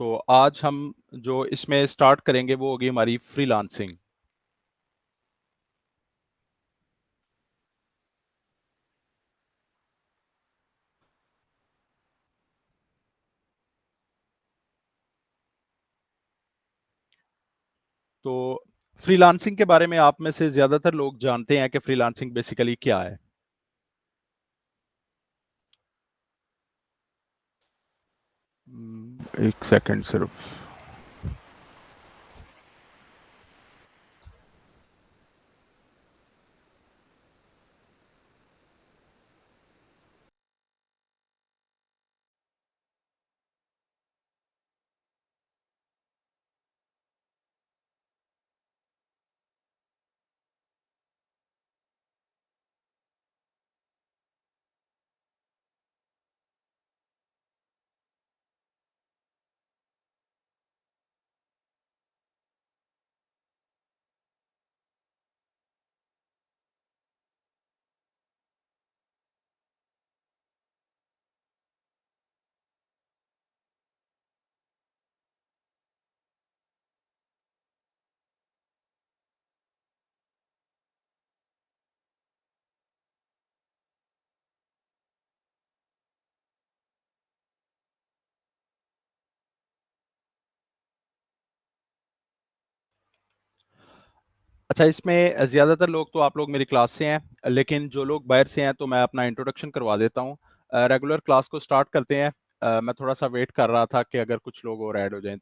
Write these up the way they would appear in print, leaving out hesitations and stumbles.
तो आज हम जो इसमें स्टार्ट करेंगे वो होगी हमारी फ्रीलांसिंग। तो फ्रीलांसिंग के बारे में आप में से ज्यादातर लोग जानते हैं कि फ्रीलांसिंग बेसिकली क्या है। एक सेकंड सिर्फ। अच्छा, इसमें ज्यादातर लोग तो आप लोग मेरी क्लास से हैं, लेकिन जो लोग बाहर से हैं तो मैं अपना इंट्रोडक्शन करवा देता हूँ। रेगुलर क्लास को स्टार्ट करते हैं। मैं थोड़ा सा वेट कर रहा था कि अगर कुछ लोग और ऐड हो जाएं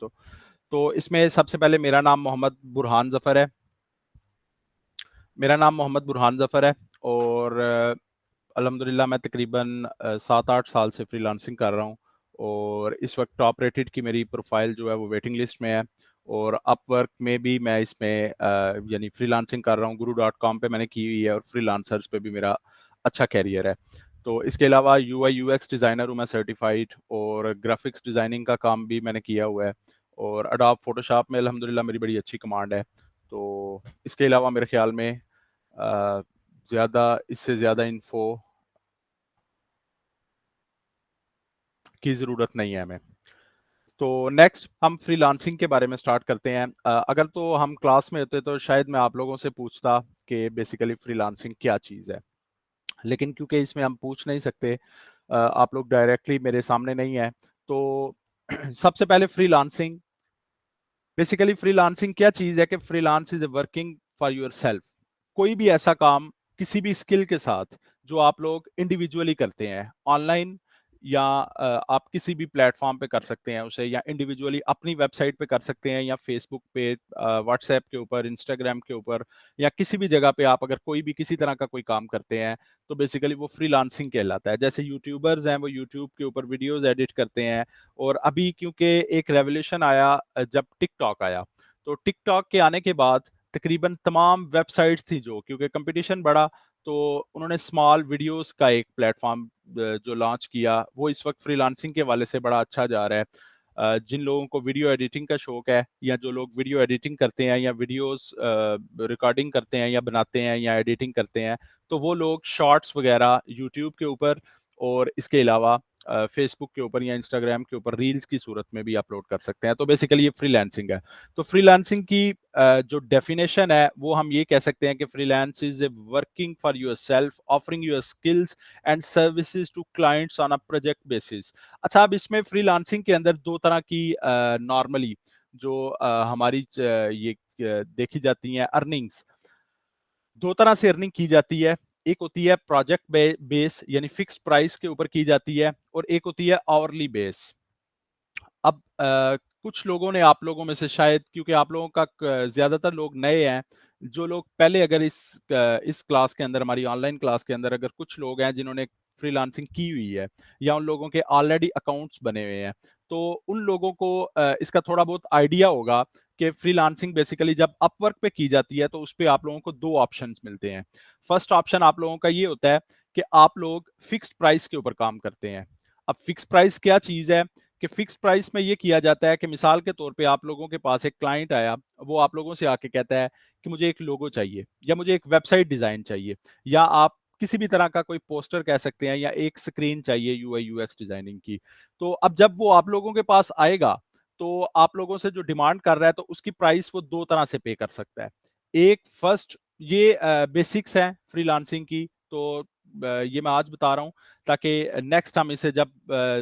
तो इसमें सबसे पहले मेरा नाम मोहम्मद बुरहान जफर है। मेरा नाम मोहम्मद बुरहान जफर है और अल्हम्दुलिल्लाह मैं तकरीबन 7-8 साल से फ्रीलांसिंग कर रहा हूँ। और इस वक्त टॉप रेटेड की मेरी प्रोफाइल जो है वो वेटिंग लिस्ट में है। और अपवर्क में भी मैं इसमें यानी फ्रीलांसिंग कर रहा हूँ। guru.com पे मैंने की हुई है और फ्रीलांसर्स पे भी मेरा अच्छा कैरियर है। तो इसके अलावा UI UX डिज़ाइनर हूँ मैं सर्टिफाइड, और ग्राफिक्स डिज़ाइनिंग का काम भी मैंने किया हुआ है। और अडोब फोटोशॉप में अल्हम्दुलिल्लाह मेरी बड़ी अच्छी कमांड है। तो इसके अलावा मेरे ख्याल में ज़्यादा इससे ज़्यादा इन्फो की ज़रूरत नहीं है हमें। तो नेक्स्ट हम फ्रीलांसिंग के बारे में स्टार्ट करते हैं। अगर तो हम क्लास में होते तो शायद मैं आप लोगों से पूछता कि बेसिकली फ्रीलांसिंग क्या चीज़ है, लेकिन क्योंकि इसमें हम पूछ नहीं सकते, आप लोग डायरेक्टली मेरे सामने नहीं है, तो सबसे पहले फ्रीलांसिंग बेसिकली फ्रीलांसिंग क्या चीज़ है कि freelance is working for your self. कोई भी ऐसा काम किसी भी स्किल के साथ जो आप लोग इंडिविजुअली करते हैं ऑनलाइन, या आप किसी भी प्लेटफॉर्म पे कर सकते हैं उसे, या इंडिविजुअली अपनी वेबसाइट पे कर सकते हैं, या फेसबुक पे, व्हाट्सएप के ऊपर, इंस्टाग्राम के ऊपर, या किसी भी जगह पे आप अगर कोई भी किसी तरह का कोई काम करते हैं तो बेसिकली वो फ्रीलांसिंग कहलाता है। जैसे यूट्यूबर्स हैं, वो यूट्यूब के ऊपर वीडियोस एडिट करते हैं। और अभी क्योंकि एक रेवोल्यूशन आया जब टिकटॉक आया, तो टिकटॉक के आने के बाद तकरीबन तमाम वेबसाइट्स थी जो, क्योंकि कंपटीशन बढ़ा, तो उन्होंने स्मॉल वीडियोस का एक प्लेटफॉर्म जो लॉन्च किया, वो इस वक्त फ्रीलांसिंग के वाले से बड़ा अच्छा जा रहा है। जिन लोगों को वीडियो एडिटिंग का शौक है, या जो लोग वीडियो एडिटिंग करते हैं, या वीडियोस रिकॉर्डिंग करते हैं, या बनाते हैं, या एडिटिंग करते हैं, तो वो लोग शॉर्ट्स वगैरह यूट्यूब के ऊपर, और इसके अलावा फेसबुक के ऊपर या इंस्टाग्राम के ऊपर रील्स की सूरत में भी अपलोड कर सकते हैं। तो बेसिकली ये फ्रीलांसिंग है। तो फ्रीलांसिंग की जो डेफिनेशन है वो हम ये कह सकते हैं कि freelance is a working for yourself, offering your skills and services to clients on a project basis. अच्छा, अब इसमें फ्रीलांसिंग के अंदर दो तरह की नॉर्मली जो हमारी ये देखी जाती हैं अर्निंग्स, दो तरह से अर्निंग की जाती है। एक होती है प्रोजेक्ट बेस यानी फिक्स्ड प्राइस के ऊपर की जाती है, और एक होती है आवरली बेस। अब कुछ लोगों ने, आप लोगों में से शायद, क्योंकि आप लोगों का ज्यादातर लोग नए हैं, जो लोग पहले अगर इस क्लास के अंदर, हमारी ऑनलाइन क्लास के अंदर, अगर कुछ लोग हैं जिन्होंने फ्रीलांसिंग की हुई है, या उन लोगों के ऑलरेडी अकाउंट्स बने हुए हैं, तो उन लोगों को इसका थोड़ा बहुत आइडिया होगा कि फ्रीलांसिंग बेसिकली जब अपवर्क पे की जाती है तो उस पर आप लोगों को दो ऑप्शंस मिलते हैं। फर्स्ट ऑप्शन आप लोगों का ये होता है कि आप लोग फिक्स्ड प्राइस के ऊपर काम करते हैं। अब फिक्स प्राइस क्या चीज़ है कि फिक्स प्राइस में ये किया जाता है कि मिसाल के तौर पे आप लोगों के पास एक क्लाइंट आया, वो आप लोगों से आके कहता है कि मुझे एक लोगो चाहिए, या मुझे एक वेबसाइट डिज़ाइन चाहिए, या आप किसी भी तरह का कोई पोस्टर कह सकते हैं, या एक स्क्रीन चाहिए UI UX डिज़ाइनिंग की। तो अब जब वो आप लोगों के पास आएगा, तो आप लोगों से जो डिमांड कर रहा है तो उसकी प्राइस वो 2 तरह से पे कर सकता है। एक फर्स्ट ये बेसिक्स हैं फ्रीलांसिंग की, तो ये मैं आज बता रहा हूँ ताकि नेक्स्ट हम इसे जब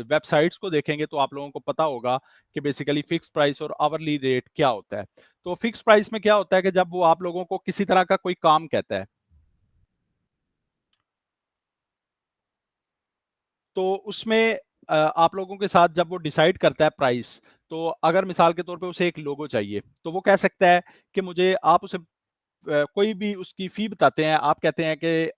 वेबसाइट्स को देखेंगे तो आप लोगों को पता होगा कि बेसिकली फिक्स प्राइस और आवरली रेट क्या होता है। तो फिक्स प्राइस में क्या होता है कि जब वो आप लोगों को किसी तरह का कोई काम कहता है, तो उसमें आप लोगों के साथ जब वो डिसाइड करता है प्राइस, तो अगर मिसाल के तौर पे उसे एक लोगो चाहिए, तो वो कह सकता है कि मुझे आप उसे कोई भी उसकी फी बताते हैं, आप कहते हैं कि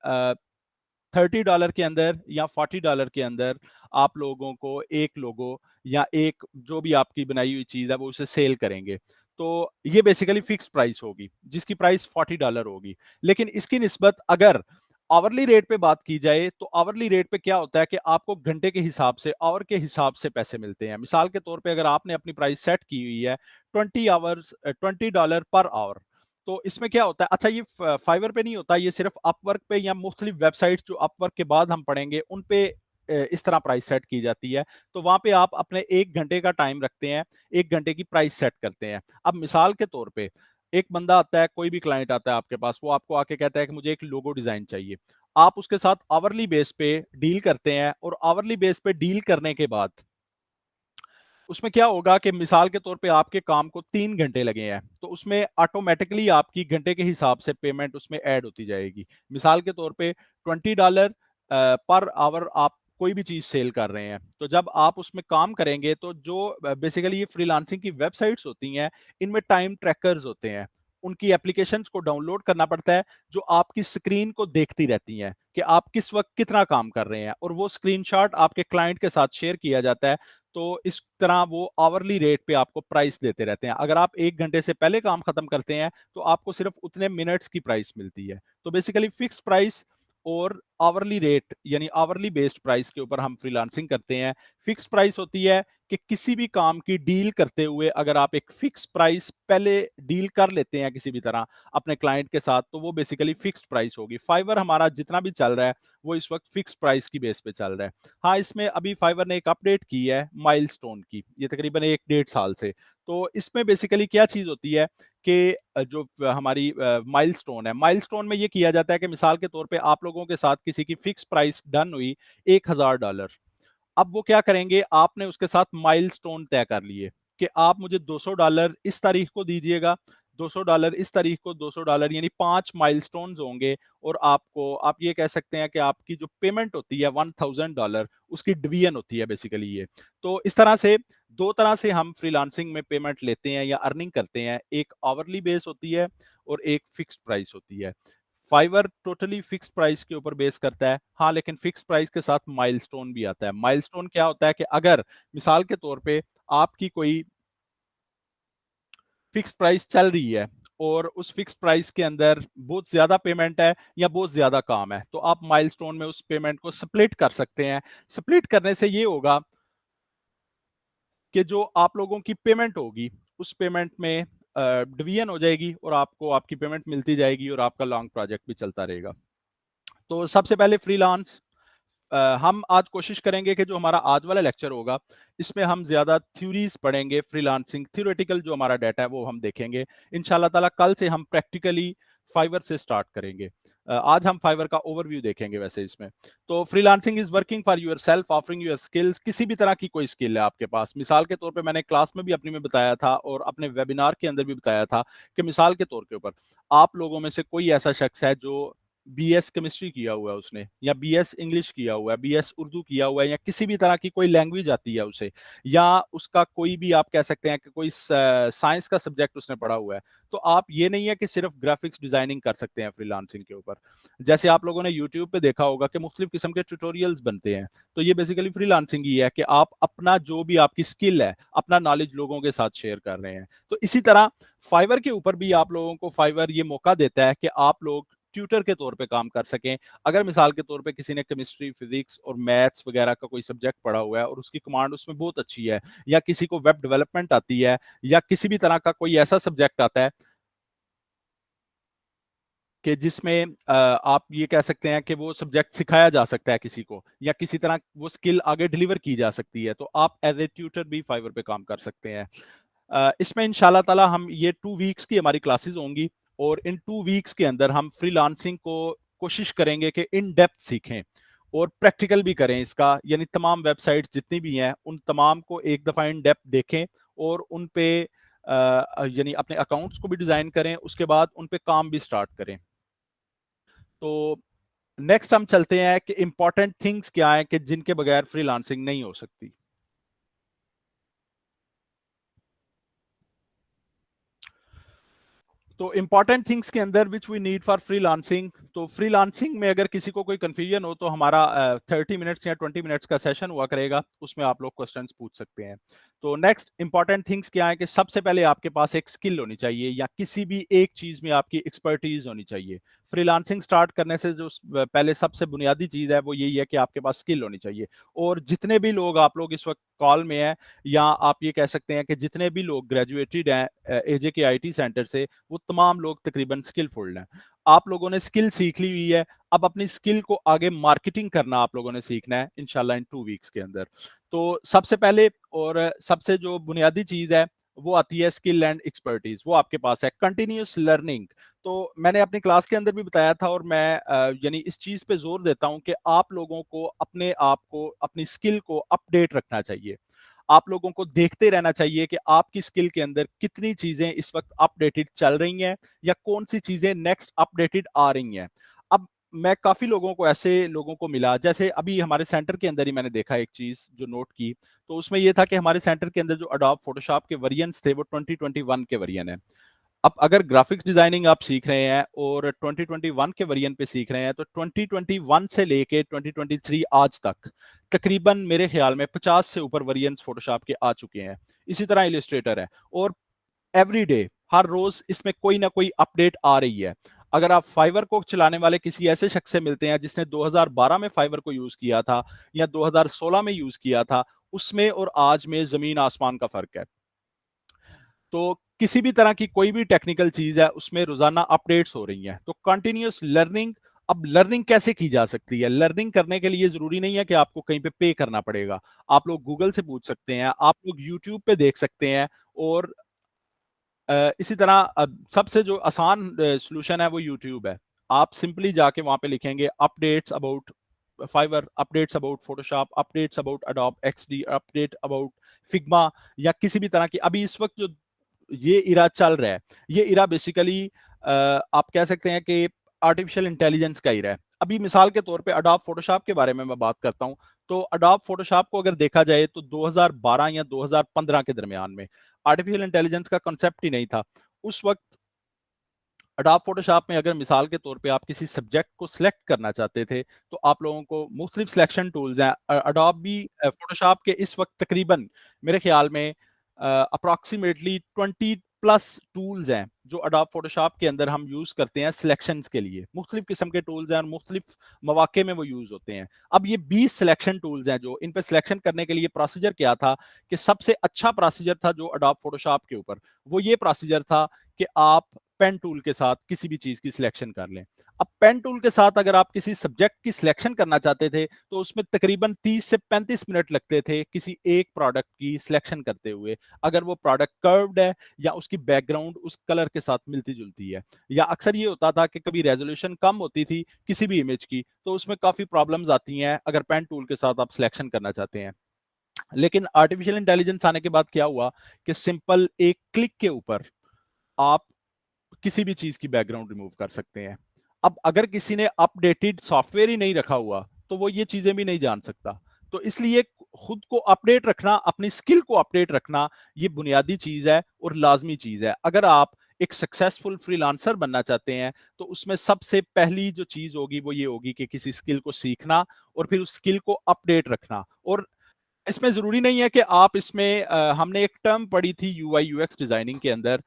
$30 के अंदर या $40 के अंदर आप लोगों को एक लोगो या एक जो भी आपकी बनाई हुई चीज़ है वो उसे सेल करेंगे। तो ये बेसिकली फिक्स प्राइस होगी, जिसकी प्राइस $40 होगी। लेकिन इसकी निस्बत अगर आवरली रेट पे बात की जाए, तो आवरली रेट पे क्या होता है कि आपको घंटे के हिसाब से, आवर के हिसाब से पैसे मिलते हैं। मिसाल के तौर पे अगर आपने अपनी प्राइस सेट की हुई है 20 पर आवर, तो इसमें क्या होता है, अच्छा ये फाइवर पे नहीं होता, ये सिर्फ अपवर्क पे या मुख्तलिफ वेबसाइट्स जो अपवर्क के बाद हम पढ़ेंगे उन पे इस तरह प्राइस सेट की जाती है। तो वहां पे आप अपने 1 घंटे का टाइम रखते हैं, 1 घंटे की प्राइस सेट करते हैं। अब मिसाल के तौर पे एक बंदा आता है, कोई भी क्लाइंट आता है आपके पास, वो आपको आके कहता है कि मुझे एक लोगो डिजाइन चाहिए। आप उसके साथ आवरली बेस पे डील करते हैं, और आवरली बेस पे डील करने के बाद उसमें क्या होगा कि मिसाल के तौर पे आपके काम को 3 घंटे लगे हैं, तो उसमें ऑटोमेटिकली आपकी घंटे के हिसाब से पेमेंट उसमें ऐड होती जाएगी। मिसाल के तौर पे $20 पर आवर आप कोई भी चीज सेल कर रहे हैं, तो जब आप उसमें काम करेंगे तो जो बेसिकली ये फ्रीलांसिंग की वेबसाइट्स होती हैं, इनमें टाइम ट्रैकर्स होते हैं। उनकी एप्लीकेशंस को डाउनलोड करना पड़ता है, जो आपकी स्क्रीन को देखती रहती हैं कि आप किस वक्त कितना काम कर रहे हैं, और वो स्क्रीनशॉट आपके क्लाइंट के साथ शेयर किया जाता है। तो इस तरह वो आवरली रेट पे आपको प्राइस देते रहते हैं। अगर आप 1 घंटे से पहले काम खत्म करते हैं, तो आपको सिर्फ उतने मिनट्स की प्राइस मिलती है। तो बेसिकली फिक्स्ड प्राइस और आवरली रेट यानी आवरली बेस्ड प्राइस के ऊपर हम फ्रीलांसिंग करते हैं। फिक्स्ड प्राइस होती है कि किसी भी काम की डील करते हुए अगर आप एक फिक्स प्राइस पहले डील कर लेते हैं किसी भी तरह अपने क्लाइंट के साथ, तो वो बेसिकली फिक्स्ड प्राइस होगी। फाइवर हमारा जितना भी चल रहा है वो इस वक्त फिक्स प्राइस की बेस पे चल रहा है। हाँ, इसमें अभी फाइवर ने एक अपडेट की है माइलस्टोन की, ये तकरीबन 1 डेढ़ साल से। तो इसमें बेसिकली क्या चीज होती है कि जो हमारी माइलस्टोन है, माइलस्टोन में ये किया जाता है कि मिसाल के तौर पे आप लोगों के साथ किसी की फिक्स प्राइस डन हुई $1000। अब वो क्या करेंगे, आपने उसके साथ माइलस्टोन तय कर लिए कि आप मुझे $200 इस तारीख को दीजिएगा, $200 इस तारीख को, $200 यानी 5 माइलस्टोन होंगे। और आपको आप ये कह सकते हैं कि आपकी जो पेमेंट होती है $1000, उसकी डिवीजन होती है बेसिकली ये। तो इस तरह से दो तरह से हम फ्रीलांसिंग में पेमेंट लेते हैं या अर्निंग करते हैं, एक आवरली बेस होती है और एक फिक्स्ड प्राइस होती है। फाइवर टोटली फिक्स प्राइस के ऊपर बेस करता है, हाँ, लेकिन फिक्स प्राइस के साथ माइलस्टोन भी आता है। माइलस्टोन क्या होता है कि अगर मिसाल के तौर पे आपकी कोई फिक्स प्राइस चल रही है और उस फिक्स प्राइस के अंदर बहुत ज्यादा पेमेंट है या बहुत ज्यादा काम है, तो आप माइलस्टोन में उस पेमेंट को स्प्लिट कर सकते हैं। स्प्लिट करने से ये होगा कि जो आप लोगों की पेमेंट होगी उस पेमेंट में डिवीजन हो जाएगी, और आपको आपकी पेमेंट मिलती जाएगी और आपका लॉन्ग प्रोजेक्ट भी चलता रहेगा। तो सबसे पहले फ्रीलांस हम आज कोशिश करेंगे कि जो हमारा आज वाला लेक्चर होगा इसमें हम ज्यादा थ्योरीज पढ़ेंगे, फ्रीलांसिंग थ्योरेटिकल जो हमारा डाटा है वो हम देखेंगे। इंशाल्लाह ताला कल से हम प्रैक्टिकली फाइवर से स्टार्ट करेंगे। आज हम फाइवर का ओवरव्यू देखेंगे वैसे इसमें। तो freelancing is working for yourself offering your skills, किसी भी तरह की कोई स्किल है आपके पास। मिसाल के तौर पे मैंने क्लास में भी अपनी में बताया था और अपने वेबिनार के अंदर भी बताया था कि मिसाल के तौर के ऊपर आप लोगों में से कोई ऐसा शख्स है जो बीएस केमिस्ट्री किया हुआ है उसने, या बीएस इंग्लिश किया हुआ है, बीएस उर्दू किया हुआ है, या किसी भी तरह की कोई लैंग्वेज आती है उसे, या उसका कोई भी आप कह सकते हैं कि कोई साइंस का सब्जेक्ट उसने पढ़ा हुआ है, तो आप ये नहीं है कि सिर्फ ग्राफिक्स डिजाइनिंग कर सकते हैं फ्रीलांसिंग के ऊपर। जैसे आप लोगों ने यूट्यूब पे देखा होगा कि मुख्तलिफ किस्म के ट्यूटोरियल्स बनते हैं, तो ये बेसिकली फ्रीलांसिंग ही है कि आप अपना जो भी आपकी स्किल है, अपना नॉलेज लोगों के साथ शेयर कर रहे हैं। तो इसी तरह फाइवर के ऊपर भी आप लोगों को फाइवर ये मौका देता है कि आप लोग ट्यूटर के तौर पे काम कर सकें। अगर मिसाल के तौर पे किसी ने केमिस्ट्री, फिजिक्स और मैथ्स वगैरह का कोई सब्जेक्ट पढ़ा हुआ है और उसकी कमांड उसमें बहुत अच्छी है, या किसी को वेब डेवलपमेंट आती है, या किसी भी तरह का कोई ऐसा सब्जेक्ट आता है, कि जिसमें आप ये कह सकते हैं कि वो सब्जेक्ट सिखाया जा सकता है किसी को, या किसी तरह वो स्किल आगे डिलीवर की जा सकती है, तो आप एज ए ट्यूटर भी फाइवर पे काम कर सकते हैं। इसमें इंशाल्लाह ताला हम ये 2 वीक्स की हमारी क्लासेस होंगी, और इन 2 वीक्स के अंदर हम फ्रीलांसिंग को कोशिश करेंगे कि इन डेप्थ सीखें और प्रैक्टिकल भी करें इसका, यानी तमाम वेबसाइट्स जितनी भी हैं उन तमाम को एक दफ़ा इन डेप्थ देखें और उन पे यानी अपने अकाउंट्स को भी डिज़ाइन करें, उसके बाद उन पे काम भी स्टार्ट करें। तो नेक्स्ट हम चलते हैं कि इंपॉर्टेंट थिंग्स क्या हैं कि जिनके बगैर फ्रीलांसिंग नहीं हो सकती। तो इंपॉर्टेंट थिंग्स के अंदर which we need for freelancing, तो फ्रीलांसिंग में अगर किसी को कोई कंफ्यूजन हो तो हमारा 30 मिनट्स या 20 मिनट्स का सेशन हुआ करेगा, उसमें आप लोग क्वेश्चंस पूछ सकते हैं। तो नेक्स्ट इंपॉर्टेंट थिंग्स क्या है कि सबसे पहले आपके पास एक स्किल होनी चाहिए, या किसी भी एक चीज में आपकी एक्सपर्टीज होनी चाहिए। फ्रीलांसिंग स्टार्ट करने से जो पहले सबसे बुनियादी चीज है वो यही है कि आपके पास स्किल होनी चाहिए। और जितने भी लोग आप लोग इस वक्त कॉल में हैं, या आप ये कह सकते हैं कि जितने भी लोग ग्रेजुएटेड हैं एजे के आईटी सेंटर से, वो तमाम लोग तकरीबन स्किलफुल हैं। आप लोगों ने स्किल सीख ली हुई है, अब अपनी स्किल को आगे मार्केटिंग करना आप लोगों ने सीखना है इंशाल्लाह इन 2 वीक्स के अंदर। तो सबसे पहले और सबसे जो बुनियादी चीज है वो आती है स्किल एंड एक्सपर्टीज, वो आपके पास है कंटिन्यूस लर्निंग। तो मैंने अपनी क्लास के अंदर भी बताया था, और मैं यानी इस चीज पे जोर देता हूं कि आप लोगों को अपने आप को, अपनी स्किल को अपडेट रखना चाहिए। आप लोगों को देखते रहना चाहिए कि आपकी स्किल के अंदर कितनी चीजें इस वक्त अपडेटेड चल रही हैं, या कौन सी चीजें नेक्स्ट अपडेटेड आ रही हैं। अब मैं काफी लोगों को, ऐसे लोगों को मिला, जैसे अभी हमारे सेंटर के अंदर ही मैंने देखा एक चीज जो नोट की, तो उसमें ये था कि हमारे सेंटर के अंदर जो अडोब फोटोशॉप के वेरिएंट्स थे वो 2021 के वेरिएंट है। अब अगर ग्राफिक्स डिजाइनिंग आप सीख रहे हैं और 2021 के वेरिएंट पे सीख रहे हैं, तो 2021 से लेके 2023 आज तक तकरीबन मेरे ख्याल में 50 से ऊपर वेरिएंट्स फोटोशॉप के आ चुके हैं। इसी तरह इलिस्ट्रेटर है, और एवरी डे, हर रोज इसमें कोई ना कोई अपडेट आ रही है। अगर आप फाइवर को चलाने वाले किसी ऐसे शख्स से मिलते हैं जिसने 2012 में फाइवर को यूज किया था या 2016 में यूज किया था, उसमें और आज में जमीन आसमान का फर्क है। तो किसी भी तरह की कोई भी टेक्निकल चीज है उसमें रोजाना अपडेट्स हो रही हैं, तो कंटिन्यूअस लर्निंग। अब लर्निंग कैसे की जा सकती है? लर्निंग करने के लिए जरूरी नहीं है कि आपको कहीं पे करना पड़ेगा। आप लोग गूगल से पूछ सकते हैं, आप लोग यूट्यूब पे देख सकते हैं, और इसी तरह सबसे जो आसान सॉल्यूशन है वो यूट्यूब है। आप सिंपली जाके वहां पे लिखेंगे updates about Fiverr, updates about Photoshop, updates about Adobe XD, update about Figma, या किसी भी तरह की। अभी इस वक्त जो ये इरा चल रहा है, ये इरा बेसिकली आप कह सकते हैं कि आर्टिफिशियल इंटेलिजेंस का इरा है। अभी मिसाल के तौर पे अडोब फोटोशॉप के बारे में मैं बात करता हूं, तो अडोब फोटोशॉप को अगर देखा जाए तो 2012 या 2015 के दरमियान में आर्टिफिशियल इंटेलिजेंस का कॉन्सेप्ट ही नहीं था। उस वक्त अडोब फोटोशॉप में अगर मिसाल के तौर पे आप किसी सब्जेक्ट को सिलेक्ट करना चाहते थे, तो आप लोगों को मुख्तलिफ सिलेक्शन टूल्स हैं। अडोब भी फोटोशॉप के इस वक्त तकरीबन मेरे ख्याल में अप्रॉक्सीमेटली 20+ टूल्स हैं जो अडोब फोटोशॉप के अंदर हम यूज करते हैं सिलेक्शंस के लिए। मुख्तलिफ किस्म के टूल्स हैं और मुख्तलिफ मौके में वो यूज होते हैं। अब ये 20 सिलेक्शन टूल्स हैं, जो इन पर सिलेक्शन करने के लिए प्रोसीजर क्या था कि सबसे अच्छा प्रोसीजर था जो अडोब फोटोशॉप के ऊपर, वो ये प्रोसीजर था कि आप पेन टूल के साथ किसी भी चीज की सिलेक्शन कर लें। अब पेन टूल के साथ अगर आप किसी सब्जेक्ट की सिलेक्शन करना चाहते थे, तो उसमें तकरीबन 30 से 35 मिनट लगते थे किसी एक प्रोडक्ट की सिलेक्शन करते हुए, अगर वो प्रोडक्ट कर्व्ड है या उसकी बैकग्राउंड उस कलर के साथ मिलती जुलती है। या अक्सर ये होता था कि कभी रेजोल्यूशन कम होती थी किसी भी इमेज की, तो उसमें काफी प्रॉब्लम्स आती हैं अगर पेन टूल के साथ आप सिलेक्शन करना चाहते हैं। लेकिन आर्टिफिशियल इंटेलिजेंस आने के बाद क्या हुआ कि सिंपल एक क्लिक के ऊपर आप किसी भी चीज की बैकग्राउंड रिमूव कर सकते हैं। अब अगर किसी ने अपडेटेड सॉफ्टवेयर ही नहीं रखा हुआ, तो वो ये चीजें भी नहीं जान सकता। तो इसलिए खुद को अपडेट रखना, अपनी स्किल को अपडेट रखना, ये बुनियादी चीज है और लाजमी चीज है। अगर आप एक सक्सेसफुल फ्रीलांसर बनना चाहते हैं, तो उसमें सबसे पहली जो चीज होगी वो ये होगी कि किसी स्किल को सीखना और फिर उस स्किल को अपडेट रखना। और इसमें ज़रूरी नहीं है कि आप इसमें हमने एक टर्म पढ़ी थी यूआई यूएक्स डिजाइनिंग के अंदर,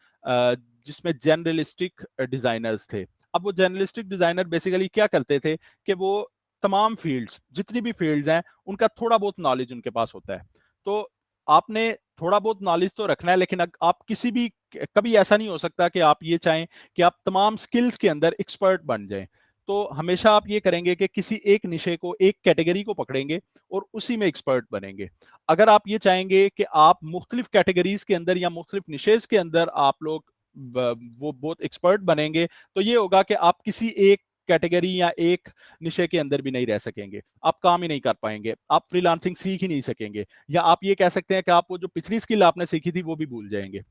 जिसमें जनरलिस्टिक डिजाइनर्स थे। अब वो जनरलिस्टिक डिजाइनर बेसिकली क्या करते थे कि वो तमाम फील्ड्स, जितनी भी फील्ड्स हैं, उनका थोड़ा बहुत नॉलेज उनके पास होता है। तो आपने थोड़ा बहुत नॉलेज तो रखना है, लेकिन आप किसी भी, कभी ऐसा नहीं हो सकता कि आप ये चाहें कि आप तमाम स्किल्स के अंदर एक्सपर्ट बन जाएं। तो हमेशा आप ये करेंगे कि किसी एक निशे को, एक कैटेगरी को पकड़ेंगे और उसी में एक्सपर्ट बनेंगे। अगर आप ये चाहेंगे कि आप मुख्तलिफ कैटेगरीज के अंदर या मुख्तलिफ निशेज के अंदर आप लोग वो बहुत एक्सपर्ट बनेंगे, तो ये होगा कि आप किसी एक कैटेगरी या एक निशे के अंदर भी नहीं रह सकेंगे, आप काम ही नहीं कर पाएंगे, आप फ्रीलांसिंग सीख ही नहीं सकेंगे, या आप ये कह सकते हैं कि आप वो जो पिछली स्किल आपने सीखी थी वो भी भूल जाएंगे।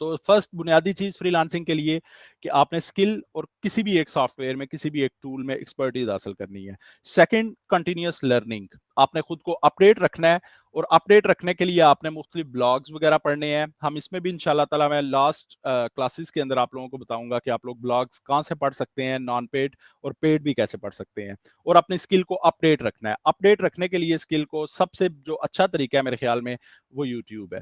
तो फर्स्ट बुनियादी चीज फ्रीलांसिंग के लिए कि आपने स्किल और किसी भी एक सॉफ्टवेयर में, किसी भी एक टूल में एक्सपर्टीज हासिल करनी है। सेकंड, कंटिन्यूअस लर्निंग, आपने खुद को अपडेट रखना है, और अपडेट रखने के लिए आपने मुख्तलिफ ब्लॉग्स वगैरह पढ़ने हैं। हम इसमें भी इंशाल्लाह ताला मैं लास्ट क्लासेस के अंदर आप लोगों को बताऊंगा कि आप लोग ब्लॉग्स कहाँ से पढ़ सकते हैं, नॉन पेड और पेड भी कैसे पढ़ सकते हैं। और अपनी स्किल को अपडेट रखना है। अपडेट रखने के लिए स्किल को सबसे जो अच्छा तरीका है मेरे ख्याल में, वो यूट्यूब है।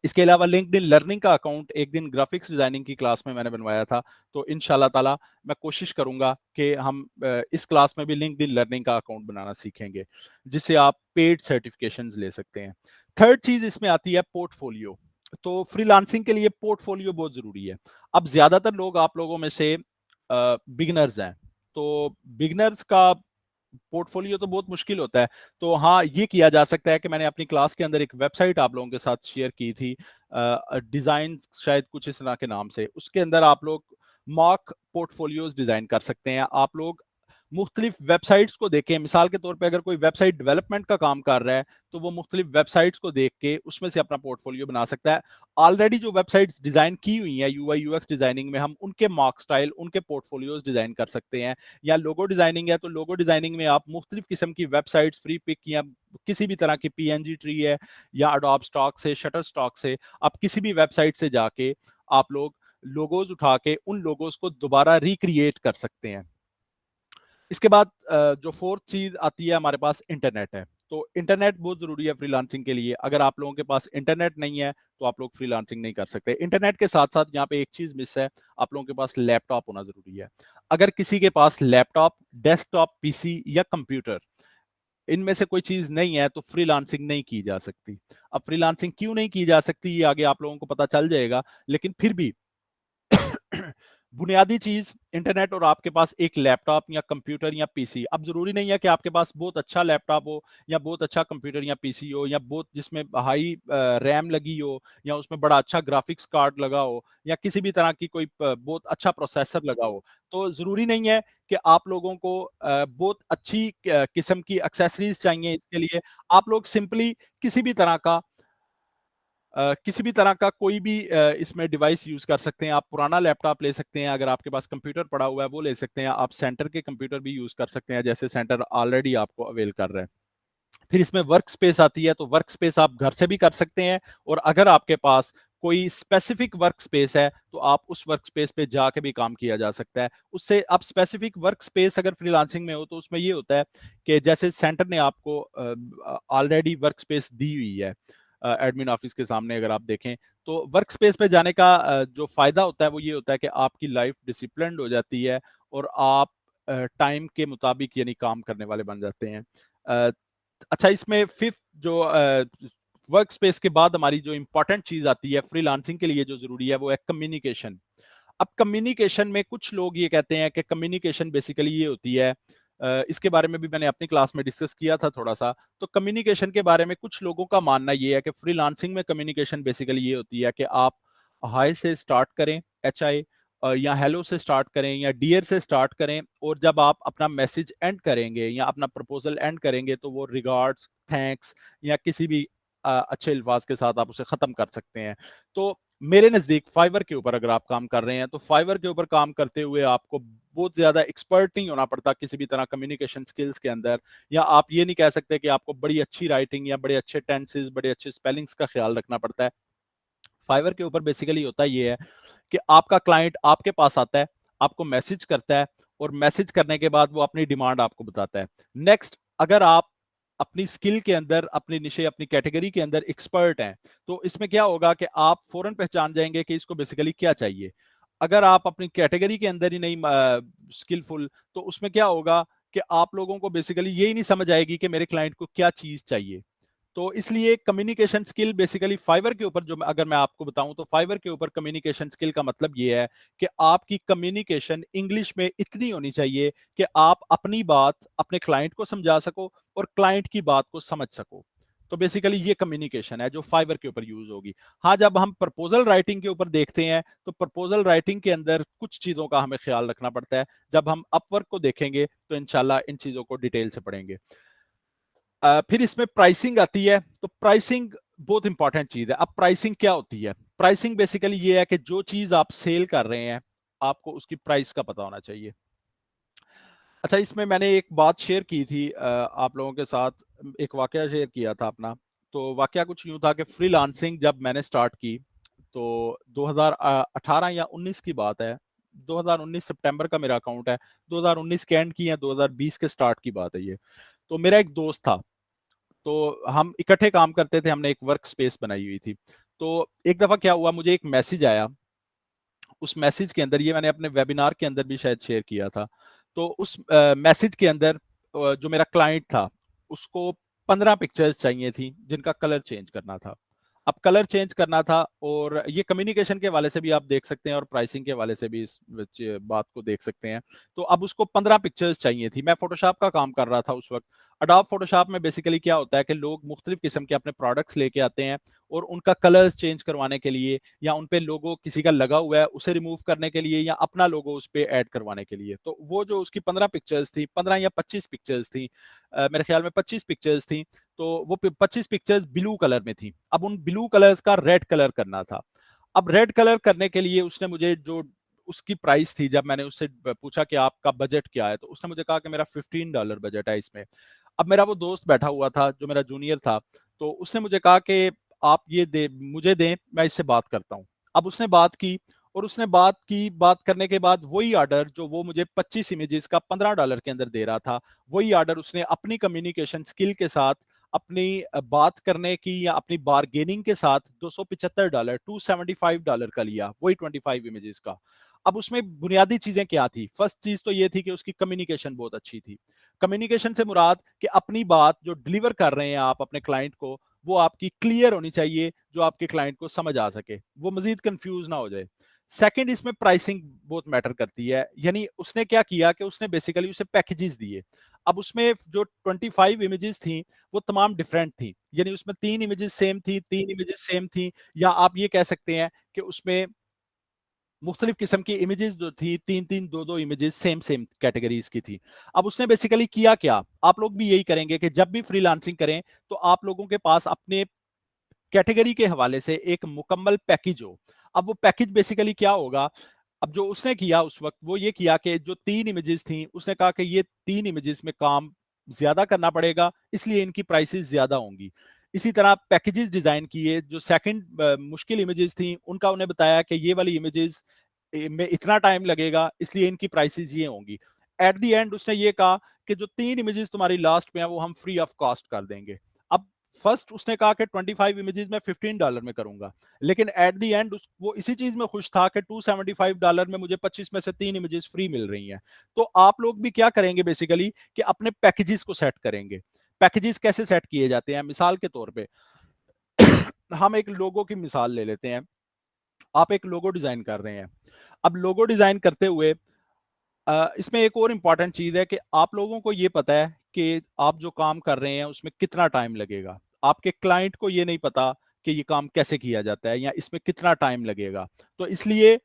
इसके अलावा लिंक्डइन लर्निंग का अकाउंट एक दिन ग्राफिक्स डिजाइनिंग की क्लास में मैंने बनवाया था, तो इंशाल्लाह ताला मैं कोशिश करूंगा कि हम इस क्लास में भी लिंक्डइन लर्निंग का अकाउंट बनाना सीखेंगे, जिससे आप पेड सर्टिफिकेशंस ले सकते हैं। थर्ड चीज इसमें आती है पोर्टफोलियो। तो फ्रीलांसिंग के लिए पोर्टफोलियो बहुत जरूरी है। अब ज्यादातर लोग आप लोगों में से बिगनर्स हैं, तो बिगनर्स का पोर्टफोलियो तो बहुत मुश्किल होता है। तो हाँ, ये किया जा सकता है कि मैंने अपनी क्लास के अंदर एक वेबसाइट आप लोगों के साथ शेयर की थी, डिजाइन शायद कुछ इस तरह के नाम से, उसके अंदर आप लोग मॉक पोर्टफोलियोज डिजाइन कर सकते हैं। आप लोग मुख्तलिफ वेबसाइट्स को देखें, मिसाल के तौर पे अगर कोई वेबसाइट डेवलपमेंट का काम कर रहा है, तो वो मुख्तलिफ वेबसाइट्स को देख के उसमें से अपना पोर्टफोलियो बना सकता है। ऑलरेडी जो वेबसाइट्स डिजाइन की हुई हैं यूआई यूएक्स डिजाइनिंग में, हम उनके मॉक स्टाइल, उनके पोर्टफोलियोज डिजाइन कर सकते हैं। या लोगो डिजाइनिंग है, तो लोगो डिजाइनिंग में आप मुख्तलिफ किस्म की वेबसाइट्स, फ्री पिक या किसी भी तरह की पीएनजी ट्री है, या अडोब स्टॉक से, शटर स्टॉक से, आप किसी भी वेबसाइट से जाके आप लोग लोगोज उठा के उन लोगोज को दोबारा रिक्रिएट कर सकते हैं। इसके बाद जो फोर्थ चीज आती है हमारे पास, इंटरनेट है। तो इंटरनेट बहुत जरूरी है फ्रीलांसिंग के लिए। अगर आप लोगों के पास इंटरनेट नहीं है तो आप लोग फ्रीलांसिंग नहीं कर सकते। इंटरनेट के साथ साथ यहाँ पे एक चीज मिस है, आप लोगों के पास लैपटॉप होना जरूरी है। अगर किसी के पास लैपटॉप, डेस्कटॉप पीसी या कंप्यूटर, इनमें से कोई चीज नहीं है, तो फ्रीलांसिंग नहीं की जा सकती। अब फ्रीलांसिंग क्यों नहीं की जा सकती ये आगे आप लोगों को पता चल जाएगा, लेकिन फिर भी बुनियादी चीज इंटरनेट और आपके पास एक लैपटॉप या कंप्यूटर या पीसी। अब जरूरी नहीं है कि आपके पास बहुत अच्छा लैपटॉप हो, या बहुत अच्छा कंप्यूटर या पीसी हो, या बहुत जिसमें हाई रैम लगी हो, या उसमें बड़ा अच्छा ग्राफिक्स कार्ड लगा हो, या किसी भी तरह की कोई बहुत अच्छा प्रोसेसर लगा हो। तो जरूरी नहीं है कि आप लोगों को बहुत अच्छी किस्म की एक्सेसरीज चाहिए इसके लिए। आप लोग सिंपली किसी भी तरह का किसी भी तरह का कोई भी इसमें डिवाइस यूज कर सकते हैं। आप पुराना लैपटॉप ले सकते हैं, अगर आपके पास कंप्यूटर पड़ा हुआ है वो ले सकते हैं। आप सेंटर के कंप्यूटर भी यूज कर सकते हैं, जैसे सेंटर ऑलरेडी आपको अवेल कर रहा है। फिर इसमें वर्क स्पेस आती है, तो वर्क स्पेस आप घर से भी कर सकते हैं, और अगर आपके पास कोई स्पेसिफिक वर्क स्पेस है तो आप उस वर्क स्पेस पे जाके भी काम किया जा सकता है। उससे आप स्पेसिफिक वर्क स्पेस अगर फ्रीलांसिंग में हो तो उसमें ये होता है कि जैसे सेंटर ने आपको ऑलरेडी वर्क स्पेस दी हुई है एडमिन ऑफिस के सामने, अगर आप देखें तो वर्क स्पेस पे जाने का जो फायदा होता है वो ये होता है कि आपकी लाइफ डिसिप्लिन्ड हो जाती है, और आप टाइम के मुताबिक यानी काम करने वाले बन जाते हैं। अच्छा, इसमें फिफ्थ जो वर्क स्पेस के बाद हमारी जो इंपॉर्टेंट चीज आती है फ्रीलांसिंग के लिए जो जरूरी है, वो है कम्युनिकेशन। अब कम्युनिकेशन में कुछ लोग ये कहते हैं कि कम्युनिकेशन बेसिकली ये होती है, इसके बारे में भी मैंने अपनी क्लास में डिस्कस किया था थोड़ा सा। तो कम्युनिकेशन के बारे में कुछ लोगों का मानना ये है कि फ्रीलांसिंग में कम्युनिकेशन बेसिकली ये होती है कि आप हाय से स्टार्ट करें, HI, या हेलो से स्टार्ट करें, या डियर से स्टार्ट करें, और जब आप अपना मैसेज एंड करेंगे या अपना प्रपोजल एंड करेंगे तो वो रिगार्ड्स, थैंक्स या किसी भी अच्छे अल्फाज के साथ आप उसे खत्म कर सकते हैं। तो मेरे नजदीक फाइवर के ऊपर अगर आप काम कर रहे हैं, तो फाइवर के ऊपर काम करते हुए आपको बहुत ज्यादा एक्सपर्ट नहीं होना पड़ता किसी भी तरह कम्युनिकेशन स्किल्स के अंदर, या आप ये नहीं कह सकते कि आपको बड़ी अच्छी राइटिंग या बड़े अच्छे टेंसेस, बड़े अच्छे स्पेलिंग्स का ख्याल रखना पड़ता है। फाइवर के ऊपर बेसिकली होता ये है कि आपका क्लाइंट आपके पास आता है, आपको मैसेज करता है, और मैसेज करने के बाद वो अपनी डिमांड आपको बताता है। नेक्स्ट, अगर आप अपनी स्किल के अंदर, अपनी निशे, अपनी कैटेगरी के अंदर एक्सपर्ट हैं, तो इसमें क्या होगा कि आप फौरन पहचान जाएंगे कि इसको बेसिकली क्या चाहिए। अगर आप अपनी कैटेगरी के अंदर ही नहीं स्किलफुल, तो उसमें क्या होगा कि आप लोगों को बेसिकली यही नहीं समझ आएगी कि मेरे क्लाइंट को क्या चीज चाहिए। तो इसलिए कम्युनिकेशन स्किल बेसिकली फाइवर के ऊपर, जो अगर मैं आपको बताऊं तो फाइवर के ऊपर कम्युनिकेशन स्किल का मतलब ये है कि आपकी कम्युनिकेशन इंग्लिश में इतनी होनी चाहिए कि आप अपनी बात अपने क्लाइंट को समझा सको और क्लाइंट की बात को समझ सको। तो बेसिकली ये कम्युनिकेशन है जो फाइवर के ऊपर यूज होगी। हाँ, जब हम प्रपोजल राइटिंग के ऊपर देखते हैं तो प्रपोजल राइटिंग के अंदर कुछ चीजों का हमें ख्याल रखना पड़ता है। जब हम अपवर्क को देखेंगे तो इंशाल्लाह इन चीजों को डिटेल से पढ़ेंगे। फिर इसमें प्राइसिंग आती है। तो प्राइसिंग बहुत इंपॉर्टेंट चीज है। अब प्राइसिंग क्या होती है? प्राइसिंग बेसिकली ये है कि जो चीज आप सेल कर रहे हैं आपको उसकी प्राइस का पता होना चाहिए। अच्छा, इसमें मैंने एक बात शेयर की थी आप लोगों के साथ, एक वाकया शेयर किया था अपना। तो वाकया कुछ यूं था कि फ्रीलांसिंग जब मैंने स्टार्ट की तो 2018 या 19 की बात है। 2019 सितंबर का मेरा अकाउंट है। 2019 के एंड की या 2020 के स्टार्ट की बात है ये। तो मेरा एक दोस्त था, तो हम इकट्ठे काम करते थे, हमने एक वर्क स्पेस बनाई हुई थी। तो एक दफा क्या हुआ, मुझे एक मैसेज आया। उस मैसेज के अंदर, ये मैंने अपने वेबिनार के अंदर भी शायद शेयर किया था। तो उस मैसेज के अंदर जो मेरा क्लाइंट था उसको 15 पिक्चर्स चाहिए थी जिनका कलर चेंज करना था। अब कलर चेंज करना था, और ये कम्युनिकेशन के वाले से भी आप देख सकते हैं और प्राइसिंग के वाले से भी इस बात को देख सकते हैं। तो अब उसको 15 पिक्चर्स चाहिए थी। मैं फोटोशॉप का काम कर रहा था उस वक्त। अडोब फोटोशॉप में बेसिकली क्या होता है कि लोग मुख्तलिफ किस्म के अपने प्रोडक्ट्स लेके आते हैं और उनका कलर्स चेंज करवाने के लिए, या उन पे लोगो किसी का लगा हुआ है उसे रिमूव करने के लिए, या अपना लोगो उस पे ऐड करवाने के लिए। तो वो जो उसकी 15 पिक्चर्स थी, 15 या 25 पिक्चर्स थी, मेरे ख्याल में 25 पिक्चर्स थी। तो वो 25 पिक्चर्स ब्लू कलर में थी। अब उन ब्लू कलर्स का रेड कलर करना था। अब रेड कलर करने के लिए उसने मुझे जो उसकी प्राइस थी, जब मैंने उससे पूछा कि आपका बजट क्या है, तो उसने मुझे कहा कि मेरा $15 बजट है इसमें। अब मेरा वो दोस्त बैठा हुआ था जो मेरा जूनियर था। तो उसने मुझे कहा कि आप ये दे मुझे दें, मैं इससे बात करता हूँ। अब उसने बात की, और उसने बात करने के बाद वही ऑर्डर जो वो मुझे 25 इमेजेस का $15 के अंदर दे रहा था, वही ऑर्डर उसने अपनी कम्युनिकेशन स्किल के साथ, अपनी बात करने की या अपनी बार्गेनिंग के साथ $275, $275 का लिया, वही 25 इमेजेस का। अब उसमें बुनियादी चीजें क्या थी? फर्स्ट चीज तो ये थी कि उसकी कम्युनिकेशन बहुत अच्छी थी। कम्युनिकेशन से मुराद कि अपनी बात जो डिलीवर कर रहे हैं आप अपने क्लाइंट को, वो आपकी क्लियर होनी चाहिए, जो आपके क्लाइंट को समझ आ सके, वो मजीद कंफ्यूज ना हो जाए। सेकंड, इसमें प्राइसिंग बहुत मैटर करती है। यानी उसने क्या किया कि उसने बेसिकली उसे पैकेजेस दिए। अब उसमें जो 25 इमेजेस थी वो तमाम डिफरेंट थी। यानी उसमें 3 इमेजेस सेम थी, 3 इमेजेस सेम थी, या आप ये कह सकते हैं कि उसमें मुख्तलिफ किस्म की इमेजेस जो थी, 3-3, 2-2 इमेजेस सेम सेम कैटेगरीज की थी। अब उसने बेसिकली किया क्या, आप लोग भी यही करेंगे कि जब भी फ्रीलांसिंग करें तो आप लोगों के पास अपने कैटेगरी के हवाले से एक मुकम्मल पैकेज हो। अब वो पैकेज बेसिकली क्या होगा? अब जो उसने किया उस वक्त वो ये किया कि जो 3 इमेजेस थी, उसने कहा कि ये 3 इमेजेस में काम ज्यादा करना पड़ेगा, इसलिए इनकी प्राइसेस ज्यादा होंगी। इसी तरह पैकेजेस डिजाइन किए। जो सेकंड मुश्किल इमेजेस थी उनका उन्हें बताया कि ये वाली इमेजेस में इतना टाइम लगेगा, इसलिए इनकी प्राइसेस ये होंगी। एट द एंड उसने ये कहा कि जो 3 इमेजेस तुम्हारी लास्ट में है वो हम फ्री ऑफ कॉस्ट कर देंगे। अब फर्स्ट उसने कहा कि 25 इमेजेस में $15 में करूंगा, लेकिन एट द एंड वो इसी चीज में खुश था कि $275 में मुझे 25 में से 3 इमेजेस फ्री मिल रही हैं। तो आप लोग भी क्या करेंगे बेसिकली कि अपने पैकेजेस को सेट करेंगे। पैकेजेस कैसे सेट किए जाते हैं? मिसाल के तौर पे हम एक लोगो की मिसाल ले लेते हैं। आप एक लोगो डिजाइन कर रहे हैं। अब लोगो डिजाइन करते हुए इसमें एक और इम्पॉर्टेंट चीज है कि आप लोगों को ये पता है कि आप जो काम कर रहे हैं उसमें कितना टाइम लगेगा। आपके क्लाइंट को ये नहीं पता कि ये काम कैसे किया जाता है या इसमें कितना टाइम लगेगा। तो इसलिए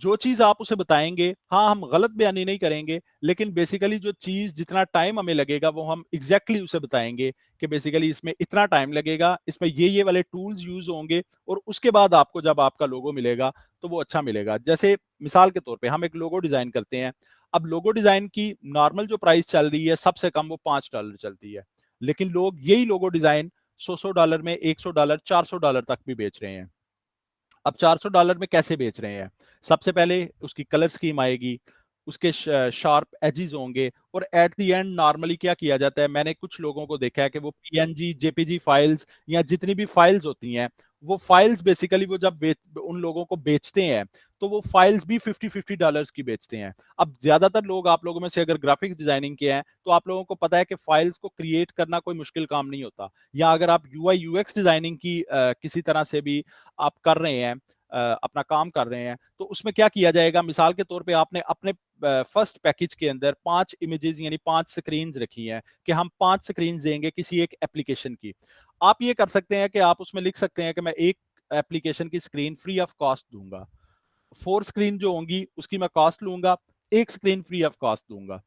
जो चीज आप उसे बताएंगे, हाँ हम गलत बयानी नहीं करेंगे, लेकिन बेसिकली जो चीज जितना टाइम हमें लगेगा वो हम एग्जैक्टली उसे बताएंगे कि बेसिकली इसमें इतना टाइम लगेगा, इसमें ये वाले टूल्स यूज होंगे, और उसके बाद आपको जब आपका लोगो मिलेगा तो वो अच्छा मिलेगा। जैसे मिसाल के तौर पे हम एक लोगो डिजाइन करते हैं। अब लोगो डिजाइन की नॉर्मल जो प्राइस चल रही है सबसे कम वो $5 चलती है, लेकिन लोग यही लोगो डिजाइन $100 में, $100, $400 तक भी बेच रहे हैं। अब $400 में कैसे बेच रहे हैं? सबसे पहले उसकी कलर स्कीम आएगी, उसके शार्प एजेस होंगे, और एट द एंड नॉर्मली क्या किया जाता है, मैंने कुछ लोगों को देखा है कि वो पीएनजी जेपीजी फाइल्स या जितनी भी फाइल्स होती हैं वो फाइल्स बेसिकली वो जब उन लोगों को बेचते हैं तो वो फाइल्स भी $50 की बेचते हैं। अब ज्यादातर लोग, आप लोगों में से अगर ग्राफिक्स डिजाइनिंग के हैं तो आप लोगों को पता है कि फाइल्स को क्रिएट करना कोई मुश्किल काम नहीं होता, या अगर आप यूआई यूएक्स डिजाइनिंग की किसी तरह से भी आप कर रहे हैं, अपना काम कर रहे हैं, तो उसमें क्या किया जाएगा, मिसाल के तौर पे आपने अपने फर्स्ट पैकेज के अंदर 5 इमेजेस यानी 5 स्क्रीन्स रखी हैं कि हम 5 स्क्रीन्स देंगे किसी एक एप्लीकेशन की। आप ये कर सकते हैं कि आप उसमें लिख सकते हैं कि मैं एक एप्लीकेशन की स्क्रीन फ्री ऑफ कॉस्ट दूंगा, 4 स्क्रीन जो होंगी उसकी मैं कॉस्ट लूंगा, एक स्क्रीन फ्री ऑफ कॉस्ट दूंगा।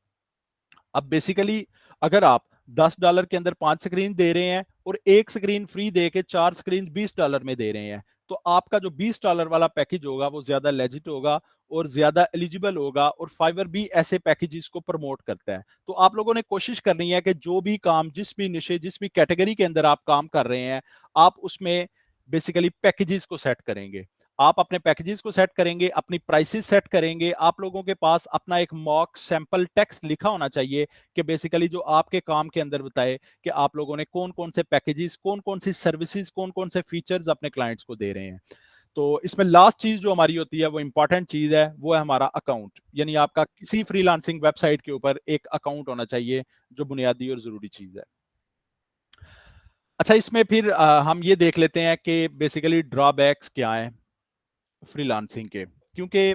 अब बेसिकली अगर आप $10 के अंदर 5 स्क्रीन दे रहे हैं और एक स्क्रीन फ्री दे के 4 स्क्रीन $20 में दे रहे हैं, तो आपका जो $20 वाला पैकेज होगा वो ज्यादा लेजिट होगा और ज्यादा एलिजिबल होगा, और फाइवर भी ऐसे पैकेजेस को प्रमोट करता है। तो आप लोगों ने कोशिश करनी है कि जो भी काम, जिस भी निशे, जिस भी कैटेगरी के अंदर आप काम कर रहे हैं, आप उसमें बेसिकली पैकेजेस को सेट करेंगे। आप अपने पैकेजेस को सेट करेंगे, अपनी प्राइसेस सेट करेंगे, आप लोगों के पास अपना एक मॉक सैंपल टेक्स्ट लिखा होना चाहिए कि बेसिकली जो आपके काम के अंदर बताए कि आप लोगों ने कौन कौन से पैकेजेस, कौन कौन सी सर्विसेज, कौन कौन से फीचर्स अपने क्लाइंट्स को दे रहे हैं। तो इसमें लास्ट चीज जो हमारी होती है, वो इंपॉर्टेंट चीज है, वो है हमारा अकाउंट, यानी आपका किसी फ्रीलांसिंग वेबसाइट के ऊपर एक अकाउंट होना चाहिए, जो बुनियादी और जरूरी चीज है। अच्छा, इसमें फिर हम ये देख लेते हैं कि बेसिकली ड्रॉबैक्स क्या हैं फ्रीलांसिंग के, क्योंकि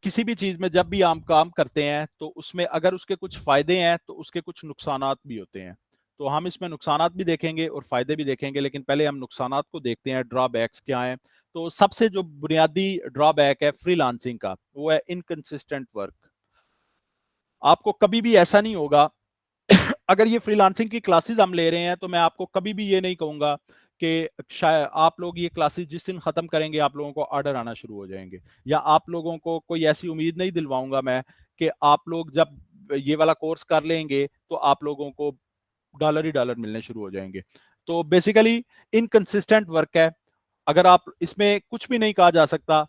किसी भी चीज में जब भी हम काम करते हैं तो उसमें अगर उसके कुछ फायदे हैं तो उसके कुछ नुकसानात भी होते हैं। तो हम इसमें नुकसानात भी देखेंगे और फायदे भी देखेंगे, लेकिन पहले हम नुकसानात को देखते हैं, ड्रॉबैक्स क्या हैं। तो सबसे जो बुनियादी ड्रॉबैक है फ्रीलांसिंग का, वो है इनकंसिस्टेंट वर्क। आपको कभी भी ऐसा नहीं होगा अगर ये फ्रीलांसिंग की क्लासेस हम ले रहे हैं तो मैं आपको कभी भी ये नहीं कहूंगा कि शायद आप लोग ये क्लासेस जिस दिन खत्म करेंगे आप लोगों को ऑर्डर आना शुरू हो जाएंगे, या आप लोगों को कोई ऐसी उम्मीद नहीं दिलवाऊंगा मैं कि आप लोग जब ये वाला कोर्स कर लेंगे तो आप लोगों को डॉलर ही डॉलर मिलने शुरू हो जाएंगे। तो बेसिकली इनकंसिस्टेंट वर्क है। अगर आप, इसमें कुछ भी नहीं कहा जा सकता,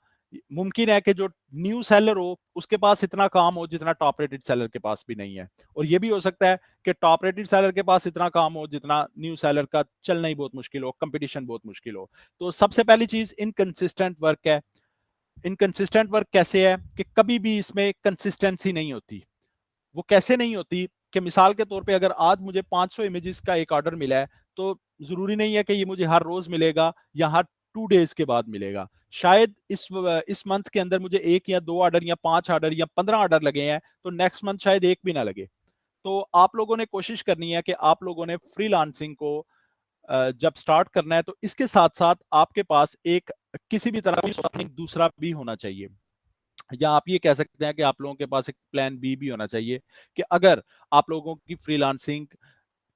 मुमकिन है कि जो न्यू सेलर हो उसके पास इतना काम हो जितना टॉप रेटेड सेलर के पास भी नहीं है, और ये भी हो सकता है कि टॉप रेटेड सेलर के पास इतना काम हो जितना न्यू सेलर का चलना ही बहुत मुश्किल हो, कंपटीशन बहुत मुश्किल हो। तो सबसे पहली चीज इनकंसिस्टेंट वर्क है। इनकंसिस्टेंट वर्क कैसे है कि कभी भी इसमें कंसिस्टेंसी नहीं होती। वो कैसे नहीं होती कि मिसाल के तौर पे अगर आज मुझे 500 इमेजेस का एक ऑर्डर मिला है तो जरूरी नहीं है कि ये मुझे हर रोज मिलेगा या हर 2 डेज के बाद मिलेगा। शायद इस मंथ के अंदर मुझे एक या 2 ऑर्डर या 5 ऑर्डर या 15 ऑर्डर लगे हैं, तो नेक्स्ट मंथ शायद एक भी ना लगे। तो आप लोगों ने कोशिश करनी है कि आप लोगों ने फ्रीलांसिंग को जब स्टार्ट करना है तो इसके साथ साथ आपके पास एक किसी भी तरह का दूसरा भी होना चाहिए, या आप ये कह सकते हैं कि आप लोगों के पास एक प्लान बी भी होना चाहिए कि अगर आप लोगों की फ्रीलांसिंग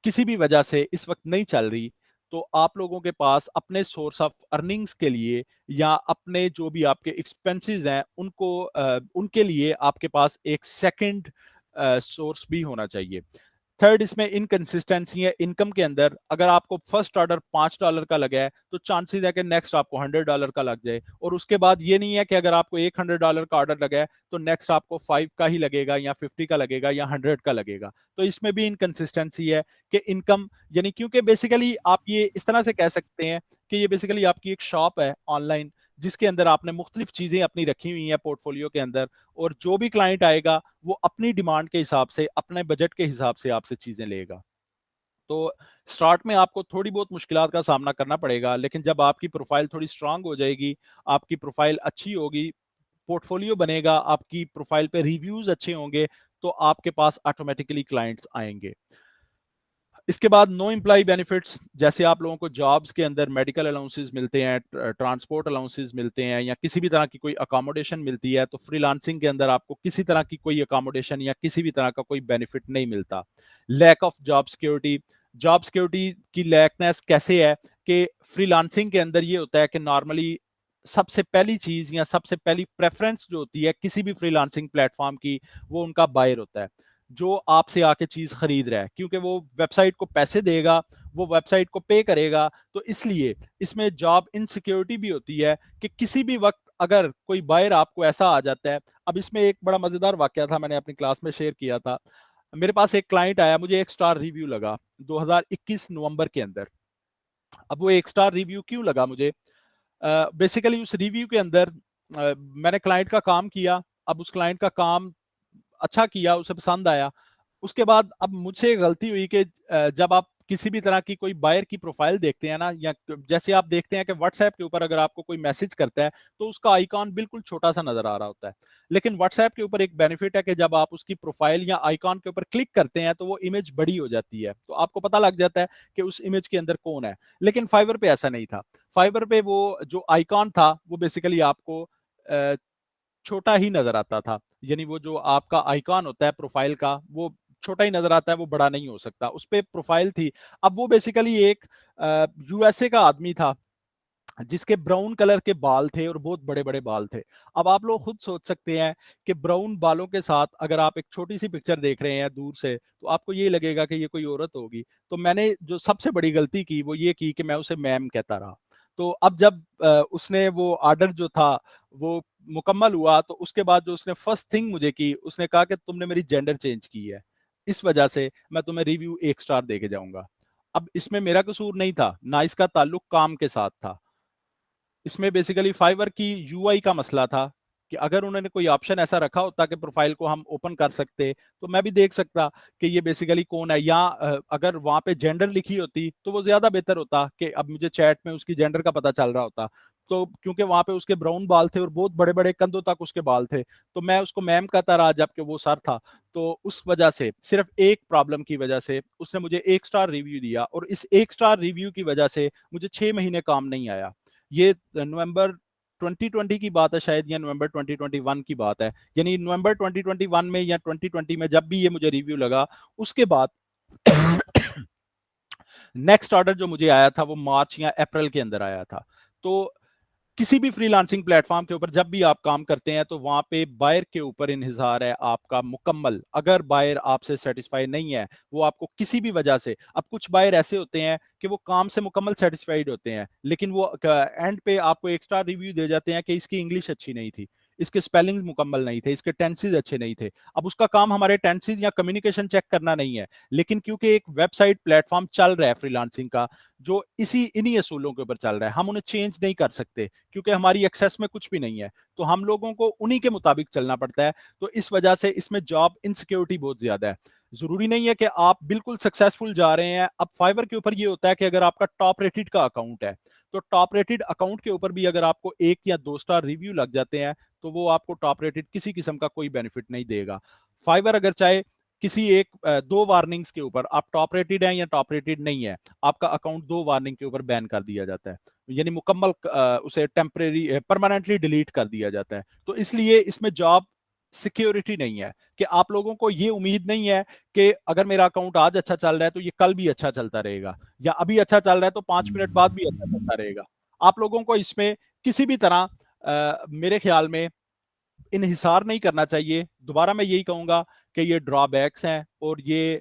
किसी भी वजह से इस वक्त नहीं चल रही, तो आप लोगों के पास अपने सोर्स ऑफ अर्निंग्स के लिए या अपने जो भी आपके एक्सपेंसेस हैं उनको उनके लिए आपके पास एक सेकंड सोर्स भी होना चाहिए। थर्ड, इसमें इनकंसिस्टेंसी है इनकम के अंदर। अगर आपको फर्स्ट ऑर्डर $5 का लगा है तो चांसेस है कि नेक्स्ट आपको $100 का लग जाए, और उसके बाद ये नहीं है कि अगर आपको $100 का ऑर्डर लगा है तो नेक्स्ट आपको 5 का ही लगेगा या 50 का लगेगा या 100 का लगेगा। तो इसमें भी इनकंसिस्टेंसी है कि इनकम, यानी क्योंकि बेसिकली आप ये इस तरह से कह सकते हैं कि ये बेसिकली आपकी एक शॉप है ऑनलाइन, जिसके अंदर आपने मुख्तलिफ चीजें अपनी रखी हुई हैं पोर्टफोलियो के अंदर, और जो भी क्लाइंट आएगा वो अपनी डिमांड के हिसाब से, अपने बजट के हिसाब से आपसे चीजें लेगा। तो स्टार्ट में आपको थोड़ी बहुत मुश्किलात का सामना करना पड़ेगा, लेकिन जब आपकी प्रोफाइल थोड़ी स्ट्रांग हो जाएगी, आपकी प्रोफाइल अच्छी होगी, पोर्टफोलियो बनेगा, आपकी प्रोफाइल पे रिव्यूज अच्छे होंगे, तो आपके पास ऑटोमेटिकली क्लाइंट्स आएंगे। इसके बाद नो एम्प्लॉय बेनिफिट्स, जैसे आप लोगों को जॉब्स के अंदर मेडिकल अलाउंसेस मिलते हैं, ट्रांसपोर्ट अलाउंसेस मिलते हैं, या किसी भी तरह की कोई अकोमोडेशन मिलती है, तो फ्रीलांसिंग के अंदर आपको किसी तरह की कोई अकोमोडेशन या किसी भी तरह का कोई बेनिफिट नहीं मिलता। Lack of job security, job security की लैकनेस कैसे है कि फ्रीलांसिंग के अंदर ये होता है कि नॉर्मली सबसे पहली चीज या सबसे पहली प्रेफरेंस जो होती है किसी भी फ्रीलांसिंग प्लेटफॉर्म की, वो उनका बायर होता है, जो आपसे आके चीज खरीद रहा है, क्योंकि वो वेबसाइट को पैसे देगा, वो वेबसाइट को पे करेगा। तो इसलिए इसमें जॉब इनसिक्योरिटी भी होती है कि किसी भी वक्त अगर कोई बायर आपको ऐसा आ जाता है। अब इसमें एक बड़ा मजेदार वाकया था, मैंने अपनी क्लास में शेयर किया था। मेरे पास एक क्लाइंट आया, मुझे एक स्टार रिव्यू लगा 2021 नवंबर के अंदर। अब वो 1 स्टार रिव्यू क्यों लगा मुझे? बेसिकली उस रिव्यू के अंदर मैंने क्लाइंट का काम किया, अब उस क्लाइंट का काम अच्छा किया, उसे पसंद आया। उसके बाद अब मुझसे गलती हुई कि जब आप किसी भी तरह की कोई बायर की प्रोफाइल देखते हैं ना, या जैसे आप देखते हैं कि व्हाट्सएप के ऊपर अगर आपको कोई मैसेज करता है तो उसका आइकॉन बिल्कुल छोटा सा नजर आ रहा होता है। लेकिन व्हाट्सएप के ऊपर एक बेनिफिट है कि जब आप उसकी प्रोफाइल या आइकॉन के ऊपर क्लिक करते हैं तो वो इमेज बड़ी हो जाती है, तो आपको पता लग जाता है कि उस इमेज के अंदर कौन है। लेकिन फाइवर पे ऐसा नहीं था। फाइवर पे वो जो आइकॉन था वो बेसिकली आपको अ, छोटा ही नजर आता था। यानी वो जो आपका आइकॉन होता है प्रोफाइल का, वो छोटा ही नजर आता है, वो बड़ा नहीं हो सकता। उस पे प्रोफाइल थी। अब वो बेसिकली एक यूएसए का आदमी था जिसके ब्राउन कलर के बाल थे और बहुत बड़े बड़े बाल थे। अब आप लोग खुद सोच सकते हैं कि ब्राउन बालों के साथ अगर आप एक छोटी सी पिक्चर देख रहे हैं दूर से तो आपको ये लगेगा कि ये कोई औरत होगी। तो मैंने जो सबसे बड़ी गलती की वो ये की कि मैं उसे मैम कहता रहा। तो अब जब उसने वो ऑर्डर जो था वो मुकम्मल हुआ तो उसके बाद जो उसने फर्स्ट थिंग मुझे की, उसने कहा कि तुमने मेरी जेंडर चेंज की है, इस वजह से मैं तुम्हें रिव्यू 1 स्टार दे के जाऊंगा। अब इसमें मेरा कसूर नहीं था, ना इसका ताल्लुक काम के साथ था। इसमें बेसिकली फाइवर की यूआई का मसला था कि अगर उन्होंने कोई ऑप्शन ऐसा रखा होता कि प्रोफाइल को हम ओपन कर सकते तो मैं भी देख सकता कि ये बेसिकली कौन है, या अगर वहां पे जेंडर लिखी होती तो वो ज्यादा बेहतर होता कि अब मुझे चैट में उसकी जेंडर का पता चल रहा होता। तो क्योंकि वहां पे उसके ब्राउन बाल थे और बहुत बड़े बड़े कंधों तक उसके बाल थे, तो मैं उसको मैम कहता रहा जबकि वो सर था। तो उस वजह से, सिर्फ एक प्रॉब्लम की वजह से उसने मुझे 1 स्टार रिव्यू दिया, और इस 1 स्टार रिव्यू की वजह से मुझे 6 महीने काम नहीं आया। ये नवंबर 2020 की बात है शायद, या नवंबर 2021 की बात है। यानी नवंबर 2021 में या 2020 में जब भी ये मुझे रिव्यू लगा, उसके बाद नेक्स्ट ऑर्डर जो मुझे आया था वो मार्च या अप्रैल के अंदर आया था। तो किसी भी फ्रीलांसिंग प्लेटफॉर्म के ऊपर जब भी आप काम करते हैं तो वहां पे बायर के ऊपर इन्हिसार है आपका मुकम्मल। अगर बायर आपसे सेटिस्फाई नहीं है, वो आपको किसी भी वजह से, अब कुछ बायर ऐसे होते हैं कि वो काम से मुकम्मल सेटिस्फाइड होते हैं लेकिन वो एंड पे आपको एक्स्ट्रा रिव्यू दे जाते हैं कि इसकी इंग्लिश अच्छी नहीं थी, इसके स्पेलिंग्स मुकम्मल नहीं थे, इसके टेंसेज अच्छे नहीं थे। अब उसका काम हमारे टेंसेज या कम्युनिकेशन चेक करना नहीं है, लेकिन क्योंकि एक वेबसाइट प्लेटफॉर्म चल रहा है फ्रीलांसिंग का जो इसी इन्हीं असूलों के ऊपर चल रहा है, हम उन्हें चेंज नहीं कर सकते क्योंकि हमारी एक्सेस में कुछ भी नहीं है। तो हम लोगों को उन्हीं के मुताबिक चलना पड़ता है। तो इस वजह से इसमें जॉब इनसिक्योरिटी बहुत ज्यादा है। जरूरी नहीं है कि आप बिल्कुल सक्सेसफुल जा रहे हैं। अब फाइवर के ऊपर ये होता है कि अगर आपका टॉप रेटेड का अकाउंट है तो टॉप रेटेड अकाउंट के ऊपर भी अगर आपको 1 या 2 स्टार रिव्यू लग जाते हैं तो वो आपको टॉप रेटेड किसी किस्म का कोई बेनिफिट नहीं देगा। फाइवर अगर चाहे किसी एक 2 वार्निंग्स के ऊपर, आप टॉप रेटेड हैं या टॉप रेटेड नहीं है, आपका अकाउंट 2 वार्निंग के ऊपर बैन कर दिया जाता है। यानी मुकम्मल उसे टेम्परेरी परमानेंटली डिलीट कर दिया जाता है। तो इसलिए इसमें जॉब सिक्योरिटी नहीं है कि आप लोगों को ये उम्मीद नहीं है कि अगर मेरा अकाउंट आज अच्छा चल रहा है तो ये कल भी अच्छा चलता रहेगा, या अभी अच्छा चल रहा है तो 5 मिनट बाद भी अच्छा चलता रहेगा। आप लोगों को इसमें किसी भी तरह मेरे ख्याल में इन्हिसार नहीं करना चाहिए। दोबारा मैं यही कहूंगा कि ये ड्रॉबैक्स हैं और ये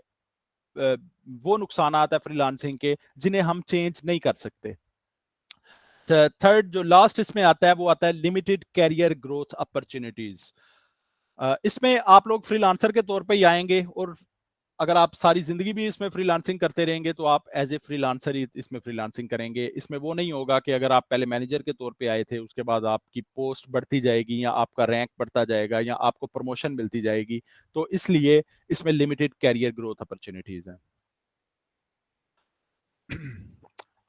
अ, वो नुकसानात है फ्रीलांसिंग के जिन्हें हम चेंज नहीं कर सकते। थर्ड जो लास्ट इसमें आता है वो आता है लिमिटेड कैरियर ग्रोथ अपॉर्चुनिटीज। इसमें आप लोग फ्रीलांसर के तौर पे ही आएंगे, और अगर आप सारी जिंदगी भी इसमें फ्रीलांसिंग करते रहेंगे तो आप एज ए फ्रीलांसर ही इसमें फ्रीलांसिंग करेंगे। इसमें वो नहीं होगा कि अगर आप पहले मैनेजर के तौर पे आए थे उसके बाद आपकी पोस्ट बढ़ती जाएगी या आपका रैंक बढ़ता जाएगा या आपको प्रमोशन मिलती जाएगी। तो इसलिए इसमें लिमिटेड कैरियर ग्रोथ अपॉर्चुनिटीज हैं।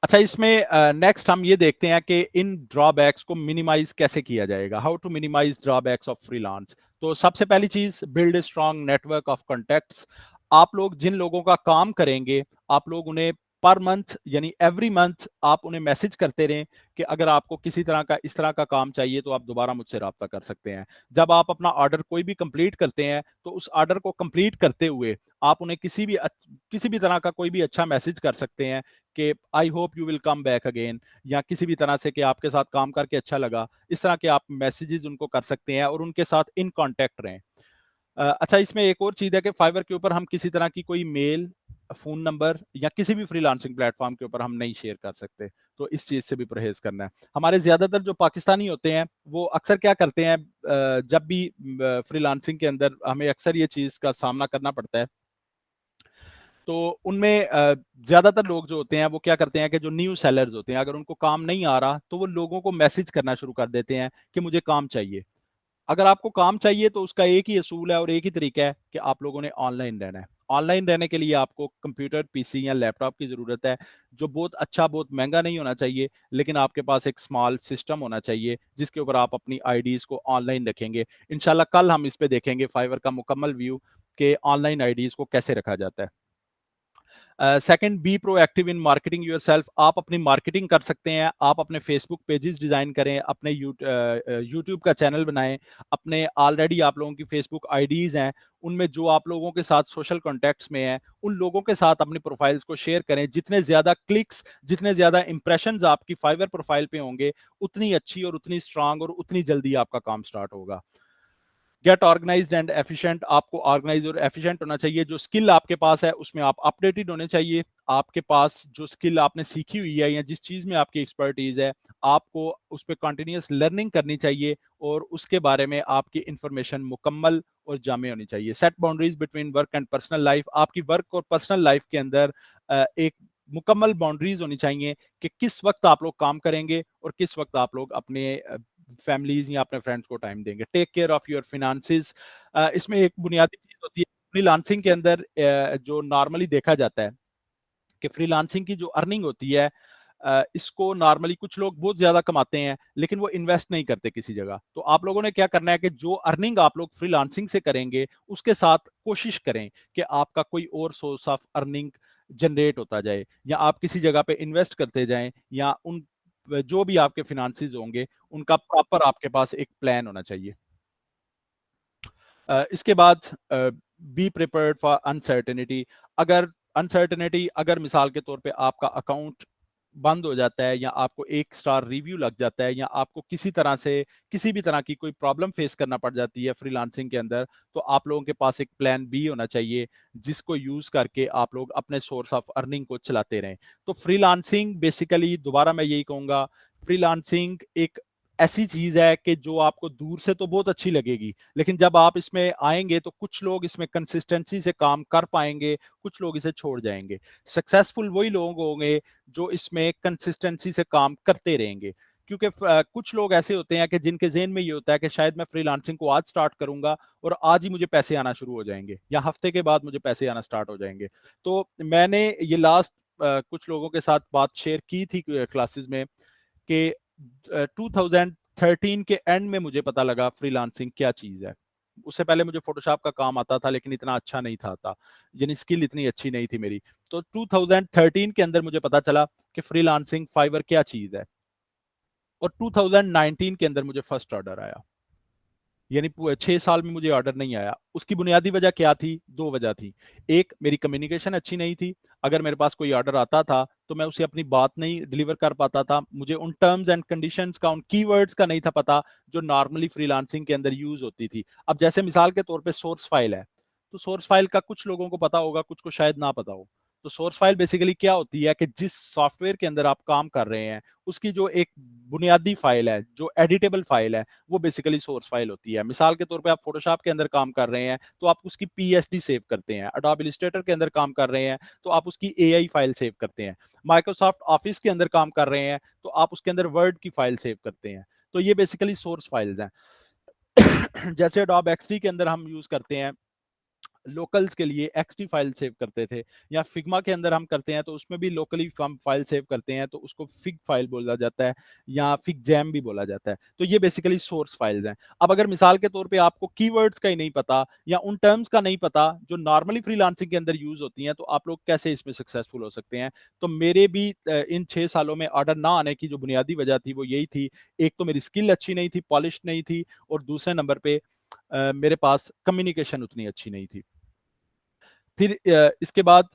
अच्छा, इसमें नेक्स्ट हम ये देखते हैं कि इन ड्रॉबैक्स को मिनिमाइज कैसे किया जाएगा, how to minimise drawbacks of freelance. तो सबसे पहली चीज, build a strong network of contacts. आप लोग जिन लोगों का काम करेंगे, आप लोग उन्हें पर मंथ यानी एवरी मंथ आप उन्हें मैसेज करते रहें कि अगर आपको किसी तरह का इस तरह का काम चाहिए तो आप दोबारा मुझसे रब्ता कर सकते हैं। जब आप अपना ऑर्डर कोई भी कंप्लीट करते हैं तो उस ऑर्डर को कंप्लीट करते हुए आप उन्हें किसी भी तरह का कोई भी अच्छा मैसेज कर सकते हैं कि I hope you will come back again, या किसी भी तरह से कि आपके साथ काम करके अच्छा लगा। इस तरह के आप मैसेजेस उनको कर सकते हैं और उनके साथ इन कांटेक्ट रहें। अच्छा, इसमें एक और चीज़ है कि फाइवर के ऊपर हम किसी तरह की कोई मेल, फ़ोन नंबर या किसी भी फ्रीलांसिंग प्लेटफॉर्म के ऊपर हम नहीं शेयर कर सकते। तो इस चीज़ से भी परहेज़ करना है। हमारे ज़्यादातर जो पाकिस्तानी होते हैं वो अक्सर क्या करते हैं, जब भी फ्रीलांसिंग के अंदर हमें अक्सर ये चीज़ का सामना करना पड़ता है। तो उनमें ज़्यादातर लोग जो होते हैं वो क्या करते हैं कि जो न्यू सेलर्स होते हैं, अगर उनको काम नहीं आ रहा तो वो लोगों को मैसेज करना शुरू कर देते हैं कि मुझे काम चाहिए। अगर आपको काम चाहिए तो उसका एक ही असूल है और एक ही तरीका है कि आप लोगों ने ऑनलाइन रहना है। ऑनलाइन रहने के लिए आपको कंप्यूटर, पीसी या लैपटॉप की ज़रूरत है, जो बहुत अच्छा, बहुत महँगा नहीं होना चाहिए, लेकिन आपके पास एक स्मॉल सिस्टम होना चाहिए, जिसके ऊपर आप अपनी आईडीज़ को ऑनलाइन रखेंगे। इंशाल्लाह कल हम इस पे देखेंगे फाइवर का मुकम्मल व्यू कि ऑनलाइन आईडीज़ को कैसे रखा जाता है। Second, be proactive in marketing yourself. आप अपनी मार्केटिंग कर सकते हैं, आप अपने फेसबुक पेजेस डिज़ाइन करें, अपने यूट्यूब का चैनल बनाएं, अपने ऑलरेडी आप लोगों की फेसबुक आईडीज़ हैं, उनमें जो आप लोगों के साथ सोशल कॉन्टैक्ट्स में हैं, उन लोगों के साथ अपनी प्रोफाइल्स को शेयर करें। जितने ज़्यादा क्लिक्स, जितने ज़्यादा इंप्रेशंस आपकी फाइवर प्रोफाइल पे होंगे, उतनी अच्छी और उतनी स्ट्रांग और उतनी जल्दी आपका काम स्टार्ट होगा। Get organised and efficient. आपको ऑर्गेनाइज और एफिशिएंट होना चाहिए। जो स्किल आपके पास है उसमें आप अपडेटेड होने चाहिए। आपके पास जो स्किल आपने सीखी हुई है या जिस चीज में आपकी एक्सपर्टीज है, आपको उस पर कंटिन्यूस लर्निंग करनी चाहिए और उसके बारे में आपकी इंफॉर्मेशन मुकम्मल और जामे होनी चाहिए। Set boundaries between work and personal life. आपकी वर्क और पर्सनल लाइफ के अंदर एक मुकम्मल बाउंड्रीज होनी चाहिए कि किस वक्त आप लोग काम करेंगे और किस वक्त आप लोग अपने फैमिलीज या अपने फ्रेंड्स को टाइम देंगे। Take care of your finances. इसमें एक बुनियादी चीज होती है फ्रीलांसिंग के अंदर, जो नॉर्मली देखा जाता है कि फ्रीलांसिंग की जो अर्निंग होती है, इसको नॉर्मली कुछ लोग बहुत ज्यादा कमाते हैं लेकिन वो इन्वेस्ट नहीं करते किसी जगह। तो आप लोगों ने क्या करना है कि जो अर्निंग आप लोग फ्रीलांसिंग से करेंगे उसके साथ कोशिश करें कि आपका कोई और सोर्स ऑफ अर्निंग जनरेट होता जाए, या आप किसी जगह पे इन्वेस्ट करते जाएं, या उन जो भी आपके फिनांसेस होंगे उनका प्रॉपर आपके पास एक प्लान होना चाहिए। इसके बाद बी प्रिपेयर्ड फॉर अनसर्टेनिटी। अगर अनसर्टेनिटी, अगर मिसाल के तौर पे आपका अकाउंट बंद हो जाता है या आपको 1 स्टार रिव्यू लग जाता है या आपको किसी तरह से किसी भी तरह की कोई प्रॉब्लम फेस करना पड़ जाती है फ्रीलांसिंग के अंदर, तो आप लोगों के पास एक प्लान बी होना चाहिए जिसको यूज करके आप लोग अपने सोर्स ऑफ अर्निंग को चलाते रहें। तो फ्रीलांसिंग बेसिकली, दोबारा मैं यही कहूंगा, फ्रीलांसिंग एक ऐसी चीज है कि जो आपको दूर से तो बहुत अच्छी लगेगी, लेकिन जब आप इसमें आएंगे तो कुछ लोग इसमें कंसिस्टेंसी से काम कर पाएंगे, कुछ लोग इसे छोड़ जाएंगे। सक्सेसफुल वही लोग होंगे जो इसमें कंसिस्टेंसी से काम करते रहेंगे। क्योंकि कुछ लोग ऐसे होते हैं कि जिनके जेहन में ये होता है कि शायद मैं फ्रीलांसिंग को आज स्टार्ट करूंगा और आज ही मुझे पैसे आना शुरू हो जाएंगे, या हफ्ते के बाद मुझे पैसे आना स्टार्ट हो जाएंगे। तो मैंने ये लास्ट कुछ लोगों के साथ बात शेयर की थी क्लासेस में कि 2013 के एंड में मुझे पता लगा फ्रीलांसिंग क्या चीज है। उससे पहले मुझे फोटोशॉप का काम आता था लेकिन इतना अच्छा नहीं था आता, यानी स्किल इतनी अच्छी नहीं थी मेरी। तो 2013 के अंदर मुझे पता चला कि फ्रीलांसिंग फाइवर क्या चीज है, और 2019 के अंदर मुझे फर्स्ट ऑर्डर आया। यानी 6 साल में मुझे ऑर्डर नहीं आया। उसकी बुनियादी वजह क्या थी? दो वजह थी। एक, मेरी कम्युनिकेशन अच्छी नहीं थी। अगर मेरे पास कोई ऑर्डर आता था तो मैं उसे अपनी बात नहीं डिलीवर कर पाता था, मुझे उन टर्म्स एंड कंडीशंस का, उन कीवर्ड्स का नहीं था पता जो नॉर्मली फ्रीलांसिंग के अंदर यूज होती थी। अब जैसे मिसाल के तौर पे सोर्स फाइल है, तो सोर्स फाइल का कुछ लोगों को पता होगा, कुछ को शायद ना पता हो। तो सोर्स फाइल बेसिकली क्या होती है कि जिस सॉफ्टवेयर के अंदर आप काम कर रहे हैं उसकी जो एक बुनियादी फाइल है, जो एडिटेबल फाइल है, वो बेसिकली सोर्स फाइल होती है। मिसाल के तौर पे आप फोटोशॉप के अंदर काम कर रहे हैं तो आप उसकी पीएसडी सेव करते हैं। अडोब इलस्ट्रेटर के अंदर काम कर रहे हैं तो आप उसकी एआई फाइल सेव करते हैं। माइक्रोसॉफ्ट ऑफिस के अंदर काम कर रहे हैं तो आप उसके अंदर वर्ड की फाइल सेव करते हैं। तो ये बेसिकली सोर्स फाइल्स हैं। जैसे अडोब एक्सडी के अंदर हम यूज करते हैं लोकल्स के लिए एक्सटी फाइल सेव करते थे, या फिग्मा के अंदर हम करते हैं तो उसमें भी लोकली हम फाइल सेव करते हैं तो उसको फिग फाइल बोला जाता है, या फिग जैम भी बोला जाता है। तो ये बेसिकली सोर्स फाइल्स हैं। अब अगर मिसाल के तौर पे आपको कीवर्ड्स का ही नहीं पता या उन टर्म्स का नहीं पता जो नॉर्मली फ्रीलांसिंग के अंदर यूज होती हैं, तो आप लोग कैसे इसमें सक्सेसफुल हो सकते हैं? तो मेरे भी इन 6 सालों में ऑर्डर ना आने की जो बुनियादी वजह थी वो यही थी। एक तो मेरी स्किल अच्छी नहीं थी, पॉलिश नहीं थी, और दूसरे नंबर पे मेरे पास कम्युनिकेशन उतनी अच्छी नहीं थी। फिर इसके बाद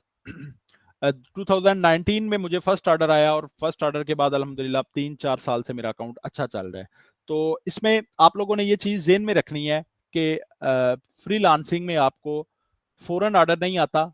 2019 में मुझे फर्स्ट ऑर्डर आया, और फर्स्ट ऑर्डर के बाद अल्हम्दुलिल्लाह 3-4 साल से मेरा अकाउंट अच्छा चल रहा है। तो इसमें आप लोगों ने ये चीज़ ज़हन में रखनी है कि फ्रीलांसिंग में आपको फौरन ऑर्डर नहीं आता,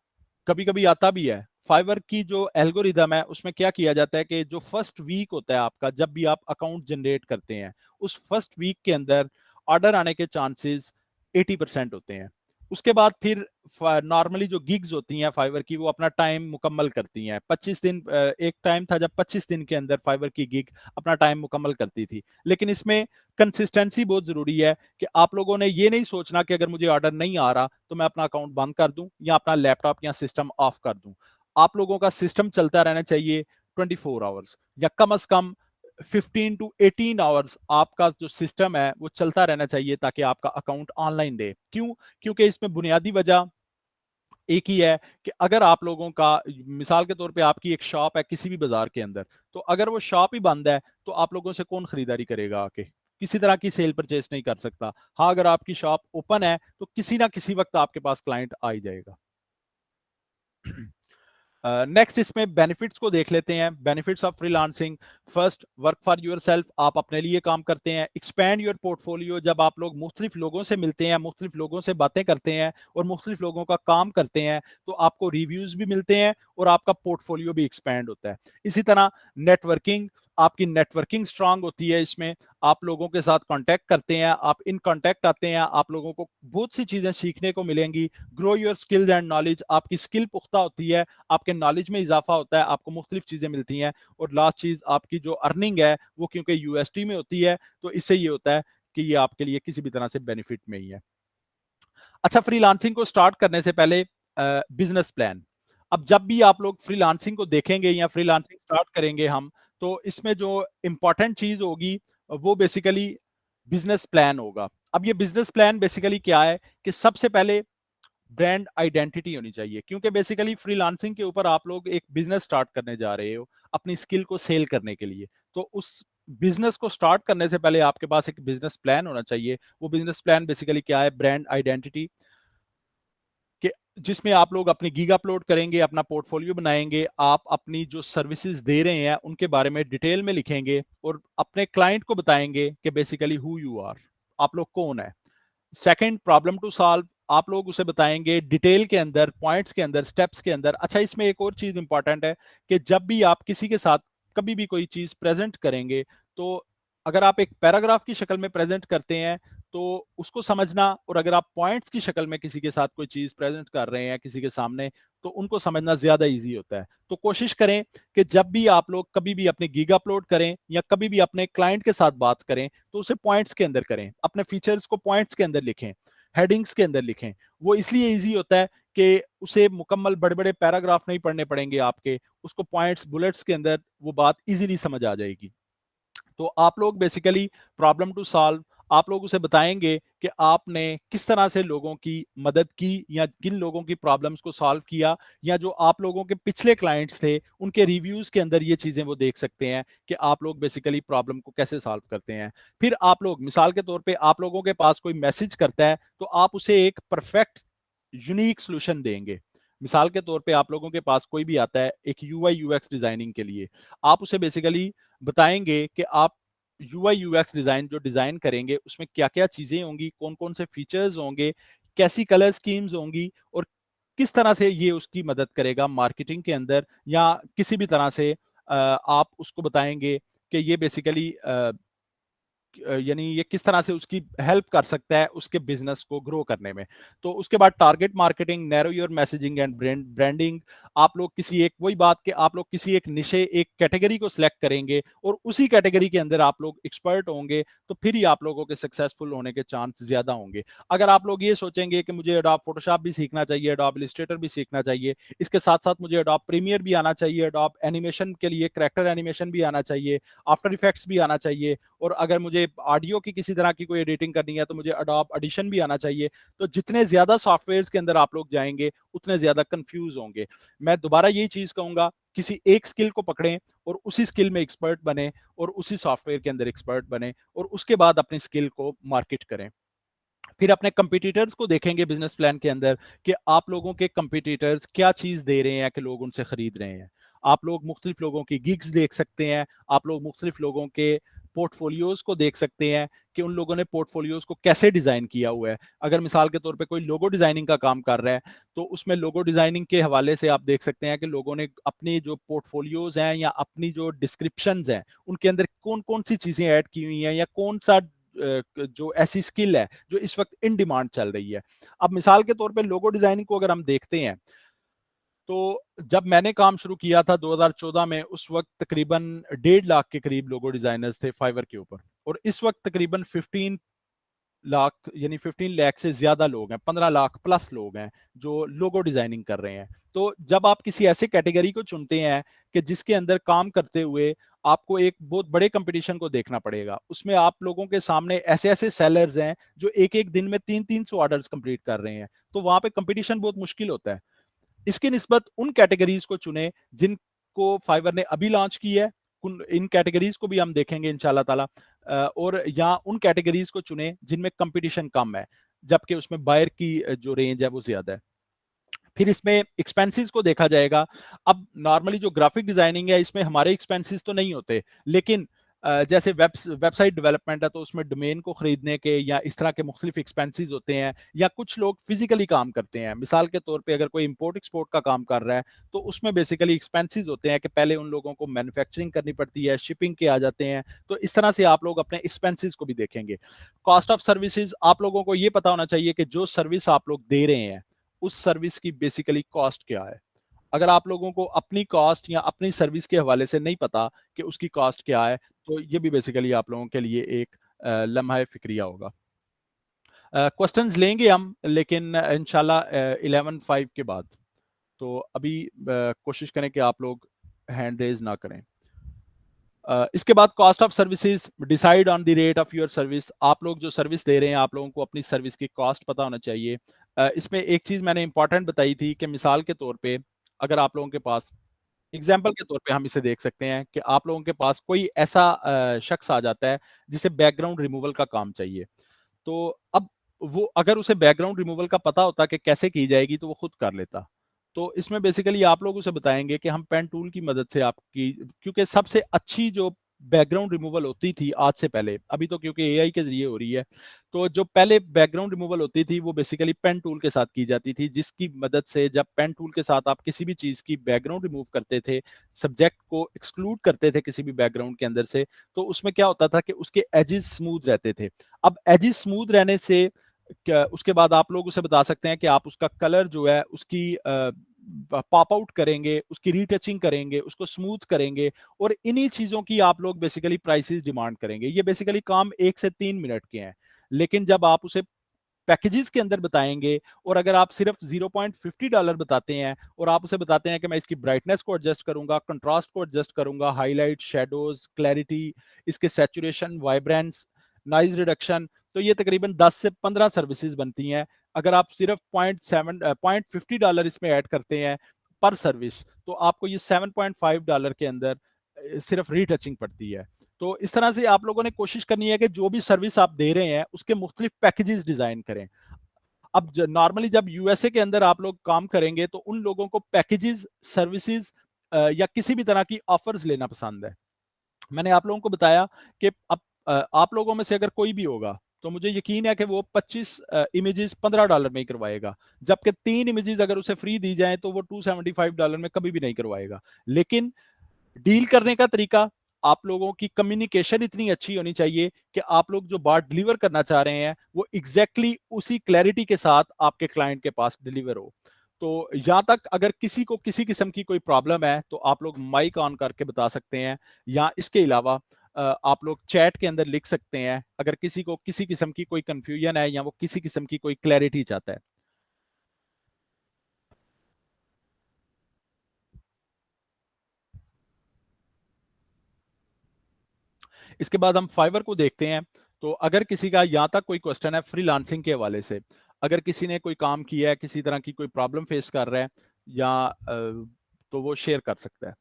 कभी कभी आता भी है। फाइवर की जो एल्गोरिदम है उसमें क्या किया जाता है कि जो फर्स्ट वीक होता है आपका, जब भी आप अकाउंट जनरेट करते हैं, उस फर्स्ट वीक के अंदर ऑर्डर आने के चांसेस 80% होते हैं। उसके बाद फिर नॉर्मली जो गिग्स होती हैं फाइवर की, वो अपना टाइम मुकम्मल करती हैं 25 दिन। एक टाइम था जब 25 दिन के अंदर फाइवर की गिग अपना टाइम मुकम्मल करती थी। लेकिन इसमें कंसिस्टेंसी बहुत जरूरी है कि आप लोगों ने ये नहीं सोचना कि अगर मुझे ऑर्डर नहीं आ रहा तो मैं अपना अकाउंट बंद कर दूं या अपना लैपटॉप या सिस्टम ऑफ कर दूं। आप लोगों का सिस्टम चलता रहना चाहिए 24 आवर्स, या कम से कम 15 to 18 आवर्स आपका जो सिस्टम है वो चलता रहना चाहिए, ताकि आपका अकाउंट ऑनलाइन रहे। क्यों? क्योंकि इसमें बुनियादी वजह एक ही है कि अगर आप लोगों का, मिसाल के तौर पे आपकी एक शॉप है किसी भी बाजार के अंदर, तो अगर वो शॉप ही बंद है तो आप लोगों से कौन खरीदारी करेगा आके? किसी तरह की सेल परचेस नहीं कर सकता। हाँ, अगर आपकी शॉप ओपन है तो किसी ना किसी वक्त आपके पास क्लाइंट आ ही जाएगा। नेक्स्ट इसमें बेनिफिट्स को देख लेते हैं। Benefits of freelancing: first, work for yourself, आप अपने लिए काम करते हैं। एक्सपैंड योर पोर्टफोलियो, जब आप लोग मुख्तलिफ लोगों से मिलते हैं, मुख्तलिफ लोगों से बातें करते हैं और मुख्तलिफ लोगों का काम करते हैं, तो आपको रिव्यूज भी मिलते हैं और आपका पोर्टफोलियो भी एक्सपैंड होता है। इसी तरह नेटवर्किंग, आपकी नेटवर्किंग स्ट्रांग होती है। इसमें आप लोगों के साथ कांटेक्ट करते हैं, आप इन कांटेक्ट आते हैं, आप लोगों को बहुत सी चीजें सीखने को मिलेंगी। Grow your skills and knowledge, आपकी स्किल पुख्ता होती है, आपके नॉलेज में इजाफा होता है, आपको मुख्तलिफ चीजें मिलती हैं। और लास्ट चीज, आपकी जो अर्निंग है वो क्योंकि यूएसटी में होती है, तो इससे ये होता है कि ये आपके लिए किसी भी तरह से बेनिफिट में ही है। अच्छा, फ्रीलांसिंग को स्टार्ट करने से पहले बिजनेस प्लान। अब जब भी आप लोग फ्रीलांसिंग को देखेंगे या फ्रीलांसिंग स्टार्ट करेंगे हम, तो इसमें जो इंपॉर्टेंट चीज होगी वो बेसिकली बिजनेस प्लान होगा। अब ये बिजनेस प्लान बेसिकली क्या है कि सबसे पहले ब्रांड आइडेंटिटी होनी चाहिए, क्योंकि बेसिकली फ्रीलांसिंग के ऊपर आप लोग एक बिजनेस स्टार्ट करने जा रहे हो अपनी स्किल को सेल करने के लिए। तो उस बिजनेस को स्टार्ट करने से पहले आपके पास एक बिजनेस प्लान होना चाहिए। वो बिजनेस प्लान बेसिकली क्या है? ब्रांड आइडेंटिटी, कि जिसमें आप लोग अपनी गीग अपलोड करेंगे, अपना पोर्टफोलियो बनाएंगे, आप अपनी जो सर्विसेज दे रहे हैं उनके बारे में डिटेल में लिखेंगे और अपने क्लाइंट को बताएंगे कि बेसिकली हु यू आर, आप लोग कौन है। सेकंड, प्रॉब्लम टू सॉल्व, आप लोग उसे बताएंगे डिटेल के अंदर, पॉइंट्स के अंदर, स्टेप्स के अंदर। अच्छा, इसमें एक और चीज इंपॉर्टेंट है कि जब भी आप किसी के साथ कभी भी कोई चीज प्रेजेंट करेंगे, तो अगर आप एक पैराग्राफ की शक्ल में प्रेजेंट करते हैं तो उसको समझना, और अगर आप पॉइंट्स की शक्ल में किसी के साथ कोई चीज प्रेजेंट कर रहे हैं किसी के सामने, तो उनको समझना ज्यादा इजी होता है। तो कोशिश करें कि जब भी आप लोग कभी भी अपने गीग अपलोड करें या कभी भी अपने क्लाइंट के साथ बात करें, तो उसे पॉइंट्स के अंदर करें, अपने फीचर्स को पॉइंट्स के अंदर लिखें, हेडिंग्स के अंदर लिखें। वो इसलिए इजी होता है कि उसे मुकम्मल बड़े बड़े पैराग्राफ नहीं पढ़ने पड़ेंगे आपके, उसको पॉइंट्स, बुलेट्स के अंदर वो बात इजीली समझ आ जाएगी। तो आप लोग बेसिकली प्रॉब्लम टू सॉल्व, आप लोग उसे बताएंगे कि आपने किस तरह से लोगों की मदद की या किन लोगों की प्रॉब्लम्स को सॉल्व किया, या जो आप लोगों के पिछले क्लाइंट्स थे उनके रिव्यूज के अंदर ये चीजें वो देख सकते हैं कि आप लोग बेसिकली प्रॉब्लम को कैसे सॉल्व करते हैं। फिर आप लोग, मिसाल के तौर पे आप लोगों के पास कोई मैसेज करता है तो आप उसे एक परफेक्ट यूनिक सोल्यूशन देंगे। मिसाल के तौर पे आप लोगों के पास कोई भी आता है एक यूआई यूएक्स डिजाइनिंग के लिए, आप उसे बेसिकली बताएंगे कि आप यूआई यूएक्स डिजाइन जो डिजाइन करेंगे उसमें क्या क्या चीजें होंगी, कौन कौन से फीचर्स होंगे, कैसी कलर स्कीम्स होंगी, और किस तरह से ये उसकी मदद करेगा मार्केटिंग के अंदर, या किसी भी तरह से आप उसको बताएंगे कि ये बेसिकली यानी ये किस तरह से उसकी हेल्प कर सकता है उसके बिजनेस को ग्रो करने में। तो उसके बाद target marketing, narrow your messaging and branding, आप लोग किसी एक, वही बात कि आप लोग किसी एक निशे, एक कैटेगरी को सिलेक्ट करेंगे और उसी कैटेगरी के अंदर आप लोग एक्सपर्ट होंगे, तो फिर ही आप लोगों के सक्सेसफुल होने के चांस ज्यादा होंगे। अगर आप लोग ये सोचेंगे कि मुझे एडोब फोटोशॉप भी सीखना चाहिए, एडोब इलस्ट्रेटर भी सीखना चाहिए, इसके साथ साथ मुझे एडोब प्रीमियर भी आना चाहिए, एडोब एनिमेशन के लिए करैक्टर एनिमेशन भी आना चाहिए, आफ्टर इफेक्ट्स भी आना चाहिए, और अगर मुझे ऑडियो की किसी तरह की कोई एडिटिंग करनी है तो मुझे अडोब ऑडिशन भी आना चाहिए, तो जितने ज्यादा सॉफ्टवेयर्स के अंदर आप लोग जाएंगे उतने ज्यादा कंफ्यूज होंगे। मैं दोबारा यही चीज कहूंगा, किसी एक स्किल को पकड़ें और उसी स्किल में एक्सपर्ट बने और उसी सॉफ्टवेयर के अंदर एक्सपर्ट बने, और उसके बाद अपनी स्किल को मार्केट करें। फिर अपने कंपटीटर्स को देखेंगे बिजनेस प्लान के अंदर कि आप लोगों के कंपटीटर्स क्या चीज दे रहे हैं कि लोग उनसे खरीद रहे हैं। आप लोग मुख्तलिफ लोगों की गिग्स देख सकते हैं, आप लोग मुख्तलिफ लोगों के पोर्टफोलियोज को देख सकते हैं कि उन लोगों ने पोर्टफोलियोज को कैसे डिजाइन किया हुआ है। अगर मिसाल के तौर पे कोई लोगो डिजाइनिंग का काम कर रहा है, तो उसमें लोगो डिजाइनिंग के हवाले से आप देख सकते हैं कि लोगों ने अपनी जो पोर्टफोलियोज हैं या अपनी जो डिस्क्रिप्शंस हैं उनके अंदर कौन कौन सी चीजें ऐड की हुई हैं, या कौन सा जो ऐसी स्किल है जो इस वक्त इन डिमांड चल रही है। अब मिसाल के तौर पे लोगो डिजाइनिंग को अगर हम देखते हैं, तो जब मैंने काम शुरू किया था 2014 में, उस वक्त तकरीबन 1.5 लाख के करीब लोगो डिजाइनर्स थे फाइवर के ऊपर, और इस वक्त तकरीबन 15 लाख, यानी 15 लाख से ज्यादा लोग हैं, 15 लाख प्लस लोग हैं जो लोगो डिजाइनिंग कर रहे हैं। तो जब आप किसी ऐसे कैटेगरी को चुनते हैं कि जिसके अंदर काम करते हुए आपको एक बहुत बड़े कंपटीशन को देखना पड़ेगा, उसमें आप लोगों के सामने ऐसे ऐसे सेलर्स हैं जो एक एक दिन में 300-300 ऑर्डर्स कंप्लीट कर रहे हैं, तो वहां पे कंपटीशन बहुत मुश्किल होता है। इसकी निस्बत उन कैटेगरीज को चुने जिनको फाइवर ने अभी लॉन्च की है, इन कैटेगरीज को भी हम देखेंगे इंशाल्लाह ताला, और या उन कैटेगरीज को चुने जिनमें कंपटीशन कम है, जबकि उसमें बायर की जो रेंज है वो ज्यादा है। फिर इसमें एक्सपेंसेस को देखा जाएगा। अब नॉर्मली जो ग्राफिक डिजाइनिंग है इसमें हमारे एक्सपेंसेस तो नहीं होते, लेकिन जैसे वेबसाइट डेवलपमेंट है तो उसमें डोमेन को खरीदने के या इस तरह के मुख्तलिफ एक्सपेंसेस होते हैं, या कुछ लोग फिजिकली काम करते हैं। मिसाल के तौर पे अगर कोई इंपोर्ट एक्सपोर्ट का काम कर रहा है तो उसमें बेसिकली एक्सपेंसेस होते हैं कि पहले उन लोगों को मैन्युफैक्चरिंग करनी पड़ती है, शिपिंग के आ जाते हैं। तो इस तरह से आप लोग अपने एक्सपेंसेस को भी देखेंगे। कॉस्ट ऑफ सर्विसेज, आप लोगों को ये पता होना चाहिए कि जो सर्विस आप लोग दे रहे हैं उस सर्विस की बेसिकली कॉस्ट क्या है। अगर आप लोगों को अपनी कॉस्ट या अपनी सर्विस के हवाले से नहीं पता कि उसकी कॉस्ट क्या है, तो ये भी बेसिकली आप लोगों के लिए एक लम्हा फिक्रिया होगा। क्वेश्चंस लेंगे हम, लेकिन इंशाल्लाह 11:05 के बाद। तो अभी कोशिश करें कि आप लोग हैंड रेज ना करें। इसके बाद cost of services, decide on the rate of your service. आप लोग जो सर्विस दे रहे हैं, आप लोगों को अपनी सर्विस की कॉस्ट पता होना चाहिए। इसमें एक चीज मैंने इंपॉर्टेंट बताई थी कि मिसाल के तौर पे अगर आप लोगों के पास, एग्जाम्पल के तौर पे हम इसे देख सकते हैं कि आप लोगों के पास कोई ऐसा शख्स आ जाता है जिसे बैकग्राउंड रिमूवल का काम चाहिए। तो अब वो अगर उसे बैकग्राउंड रिमूवल का पता होता कि कैसे की जाएगी तो वो खुद कर लेता। तो इसमें बेसिकली आप लोग उसे बताएंगे कि हम पेन टूल की मदद से आपकी, क्योंकि सबसे अच्छी जो बैकग्राउंड रिमूवल होती थी आज से पहले, अभी तो क्योंकि एआई के जरिए हो रही है, तो जो पहले बैकग्राउंड रिमूवल होती थी वो बेसिकली पेन टूल के साथ की जाती थी, जिसकी मदद से जब पेन टूल के साथ आप किसी भी चीज की बैकग्राउंड रिमूव करते थे, सब्जेक्ट को एक्सक्लूड करते थे किसी भी बैकग्राउंड के अंदर से, तो उसमें क्या होता था कि उसके एजेस स्मूथ रहते थे। अब एजेस स्मूथ रहने से उसके बाद आप लोग उसे बता सकते हैं कि आप उसका कलर जो है उसकी पॉप आउट करेंगे, उसकी रीटचिंग करेंगे, उसको स्मूथ करेंगे, और इन्हीं चीजों की आप लोग बेसिकली प्राइसेस डिमांड करेंगे। ये बेसिकली काम 1 से 3 मिनट के हैं, लेकिन जब आप उसे पैकेजेस के अंदर बताएंगे, और अगर आप सिर्फ $0.50 बताते हैं और आप उसे बताते हैं कि मैं इसकी ब्राइटनेस को एडजस्ट करूंगा, कंट्रास्ट को एडजस्ट करूंगा, हाईलाइट, शेडोज, क्लैरिटी, इसके सैचुरेशन, वाइब्रेंस, नॉइज रिडक्शन, तो ये तकरीबन 10 से 15 सर्विसेज बनती हैं। अगर आप सिर्फ $0.50 इसमें ऐड करते हैं पर सर्विस, तो आपको ये $7.5 के अंदर सिर्फ रीटचिंग पड़ती है। तो इस तरह से आप लोगों ने कोशिश करनी है कि जो भी सर्विस आप दे रहे हैं उसके मुख्तलिफ पैकेजेस डिजाइन करें। अब नॉर्मली जब यूएसए के अंदर आप लोग काम करेंगे तो उन लोगों को पैकेजेस, सर्विसेज या किसी भी तरह की ऑफर्स लेना पसंद है। मैंने आप लोगों को बताया कि अब आप लोगों में से अगर कोई भी होगा तो मुझे यकीन है कि वो 25 इमेजेस $15 में ही करवाएगा, जबकि 3 इमेजेस अगर उसे फ्री दी जाए तो वो $275 में कभी भी नहीं करवाएगा। लेकिन डील करने का तरीका, आप लोगों की कम्युनिकेशन इतनी अच्छी होनी चाहिए कि आप लोग जो बात डिलीवर करना चाह रहे हैं वो एग्जैक्टली exactly उसी क्लैरिटी के साथ आपके क्लाइंट के पास डिलीवर हो। तो यहां तक अगर किसी को किसी किस्म की कोई प्रॉब्लम है तो आप लोग माइक ऑन करके बता सकते हैं, या इसके अलावा आप लोग चैट के अंदर लिख सकते हैं अगर किसी को किसी किस्म की कोई कंफ्यूजन है या वो किसी किस्म की कोई क्लैरिटी चाहता है। इसके बाद हम फाइवर को देखते हैं। तो अगर किसी का यहाँ तक कोई क्वेश्चन है फ्रीलांसिंग के हवाले से, अगर किसी ने कोई काम किया है, किसी तरह की कोई प्रॉब्लम फेस कर रहा है, या तो वो शेयर कर सकता है।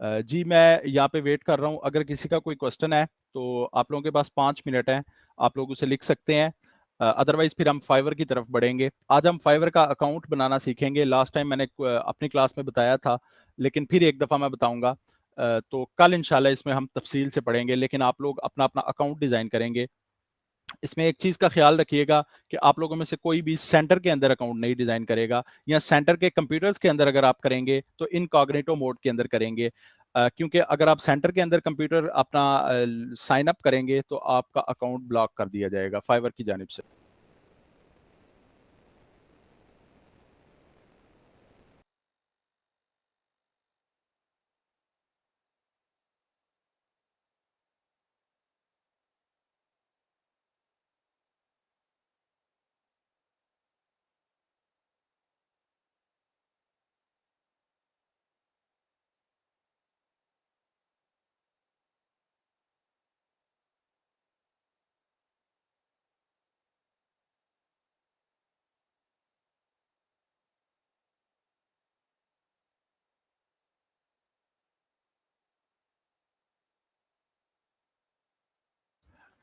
जी, मैं यहाँ पे वेट कर रहा हूँ। अगर किसी का कोई क्वेश्चन है तो आप लोगों के पास 5 मिनट हैं, आप लोग उसे लिख सकते हैं। अदरवाइज फिर हम फाइवर की तरफ बढ़ेंगे। आज हम फाइवर का अकाउंट बनाना सीखेंगे। लास्ट टाइम मैंने अपनी क्लास में बताया था, लेकिन फिर एक दफ़ा मैं बताऊंगा। तो कल इंशाल्लाह इसमें हम तफसील से पढ़ेंगे, लेकिन आप लोग अपना अपना अकाउंट डिज़ाइन करेंगे। इसमें एक चीज़ का ख्याल रखिएगा कि आप लोगों में से कोई भी सेंटर के अंदर अकाउंट नहीं डिज़ाइन करेगा, या सेंटर के कंप्यूटर्स के अंदर अगर आप करेंगे तो इनकॉग्निटो मोड के अंदर करेंगे। क्योंकि अगर आप सेंटर के अंदर कंप्यूटर अपना साइन अप करेंगे तो आपका अकाउंट ब्लॉक कर दिया जाएगा फाइवर की जानिब से।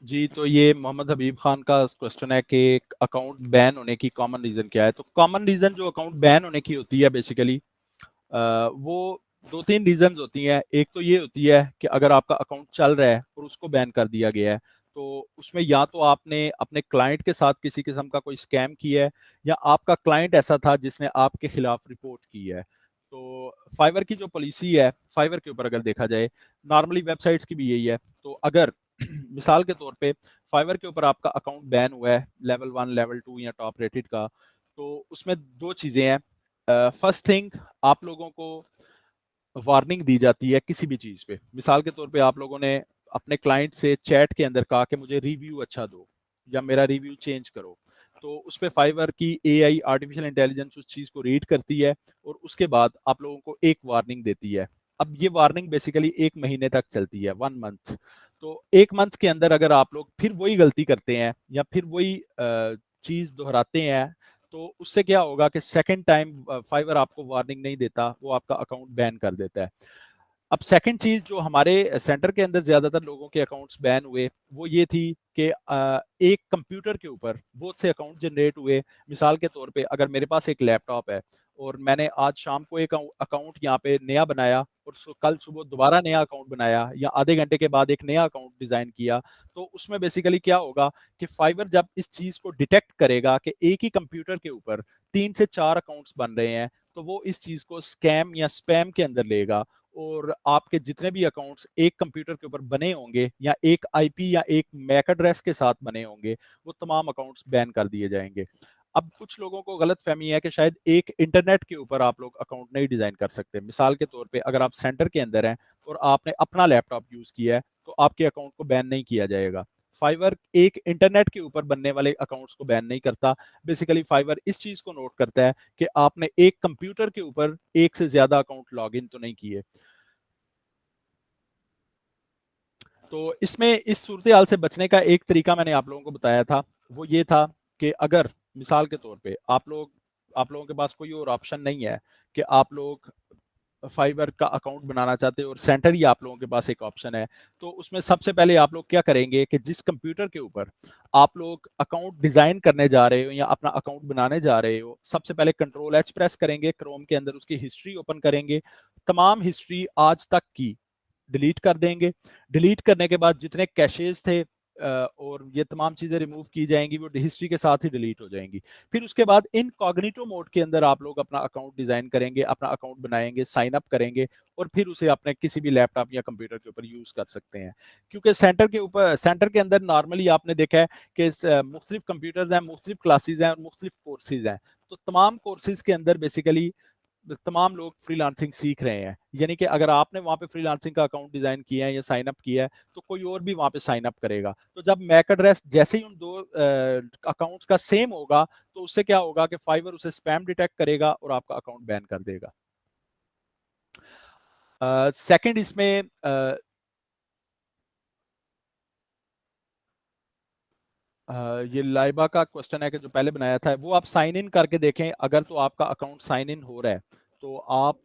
जी, तो ये मोहम्मद हबीब खान का क्वेश्चन है कि अकाउंट बैन होने की कॉमन रीज़न क्या है? तो कॉमन रीज़न जो अकाउंट बैन होने की होती है बेसिकली, वो 2-3 रीज़न्स होती हैं। एक तो ये होती है कि अगर आपका अकाउंट चल रहा है और उसको बैन कर दिया गया है, तो उसमें या तो आपने अपने क्लाइंट के साथ किसी किस्म का कोई स्कैम किया है, या आपका क्लाइंट ऐसा था जिसने आपके खिलाफ रिपोर्ट की है। तो फाइवर की जो पॉलिसी है, फाइवर के ऊपर अगर देखा जाए, नॉर्मली वेबसाइट्स की भी यही है। तो अगर मिसाल के तौर पे फाइवर के ऊपर आपका अकाउंट बैन हुआ है लेवल 1, लेवल 2 या टॉप रेटेड का, तो उसमें 2 चीज़ें हैं। फर्स्ट थिंग, आप लोगों को वार्निंग दी जाती है किसी भी चीज़ पे। मिसाल के तौर पे आप लोगों ने अपने क्लाइंट से चैट के अंदर कहा कि मुझे रिव्यू अच्छा दो, या मेरा रिव्यू चेंज करो। तो उस पे फाइवर की एआई आर्टिफिशियल इंटेलिजेंस उस चीज़ को रीड करती है और उसके बाद आप लोगों को एक वार्निंग देती है। अब ये वार्निंग बेसिकली 1 महीने तक चलती है, 1 मंथ। तो 1 मंथ के अंदर अगर आप लोग फिर वही गलती करते हैं या फिर वही चीज़ दोहराते हैं, तो उससे क्या होगा कि सेकंड टाइम फाइवर आपको वार्निंग नहीं देता, वो आपका अकाउंट बैन कर देता है। अब सेकंड चीज जो हमारे सेंटर के अंदर ज्यादातर लोगों के अकाउंट्स बैन हुए, वो ये थी कि एक कंप्यूटर के ऊपर बहुत से अकाउंट जनरेट हुए। मिसाल के तौर पे अगर मेरे पास एक लैपटॉप है और मैंने आज शाम को एक अकाउंट यहाँ पे नया बनाया और कल सुबह दोबारा नया अकाउंट बनाया, या आधे घंटे के बाद एक नया अकाउंट डिजाइन किया, तो उसमें बेसिकली क्या होगा कि फाइवर जब इस चीज को डिटेक्ट करेगा कि एक ही कंप्यूटर के ऊपर 3 से 4 अकाउंट्स बन रहे हैं, तो वो इस चीज को स्कैम या स्पैम के अंदर लेगा, और आपके जितने भी अकाउंट्स एक कंप्यूटर के ऊपर बने होंगे या एक आईपी या एक मैक एड्रेस के साथ बने होंगे, वो तमाम अकाउंट्स बैन कर दिए जाएंगे। अब कुछ लोगों को गलत फहमी है कि शायद एक इंटरनेट के ऊपर आप लोग अकाउंट नहीं डिजाइन कर सकते। मिसाल के तौर पे अगर आप सेंटर के अंदर हैं और आपने अपना लैपटॉप यूज किया है, तो आपके अकाउंट को बैन नहीं किया जाएगा। फाइवर एक इंटरनेट के ऊपर बनने वाले अकाउंट्स को बैन नहीं करता। बेसिकली फाइवर इस चीज को नोट करता है कि आपने एक कंप्यूटर के ऊपर एक से ज्यादा अकाउंट लॉग इन तो नहीं किए। तो इसमें इस सूरत हाल से बचने का एक तरीका मैंने आप लोगों को बताया था, वो ये था कि अगर मिसाल के तौर पे आप लोगों के पास कोई और ऑप्शन नहीं है कि आप लोग फाइबर का अकाउंट बनाना चाहते हो और सेंटर ही आप लोगों के पास एक ऑप्शन है, तो उसमें सबसे पहले आप लोग क्या करेंगे कि जिस कंप्यूटर के ऊपर आप लोग अकाउंट डिजाइन करने जा रहे हो या अपना अकाउंट बनाने जा रहे हो, सबसे पहले कंट्रोल एच प्रेस करेंगे, क्रोम के अंदर उसकी हिस्ट्री ओपन करेंगे, तमाम हिस्ट्री आज तक की डिलीट कर देंगे। डिलीट करने के बाद जितने कैशेज थे और ये तमाम चीज़ें रिमूव की जाएंगी, वो हिस्ट्री के साथ ही डिलीट हो जाएंगी। फिर उसके बाद इनकॉग्निटो मोड के अंदर आप लोग अपना अकाउंट डिजाइन करेंगे, अपना अकाउंट बनाएंगे, साइन अप करेंगे, और फिर उसे अपने किसी भी लैपटॉप या कंप्यूटर के ऊपर यूज कर सकते हैं। क्योंकि सेंटर के अंदर नॉर्मली आपने देखा है कि मुख्तलिफ कंप्यूटर्स हैं, मुख्तलिफ क्लासेज हैं और मुख्तलिफ कोर्सेज हैं। तो तमाम कोर्सेज के अंदर बेसिकली तमाम लोग फ्रीलांसिंग सीख रहे हैं। यानी कि अगर आपने वहां पे फ्रीलांसिंग का अकाउंट डिजाइन किया है या साइन अप किया है, तो कोई और भी वहां पे साइन अप करेगा। तो जब मैक एड्रेस जैसे ही उन दो अकाउंट्स का सेम होगा, तो उससे क्या होगा कि फाइवर उसे स्पैम डिटेक्ट करेगा और आपका अकाउंट बैन कर देगा। सेकंड इसमें ये लाइबा का क्वेश्चन है कि जो पहले बनाया था वो आप साइन इन करके देखें। अगर तो आपका अकाउंट साइन इन हो रहा है, तो आप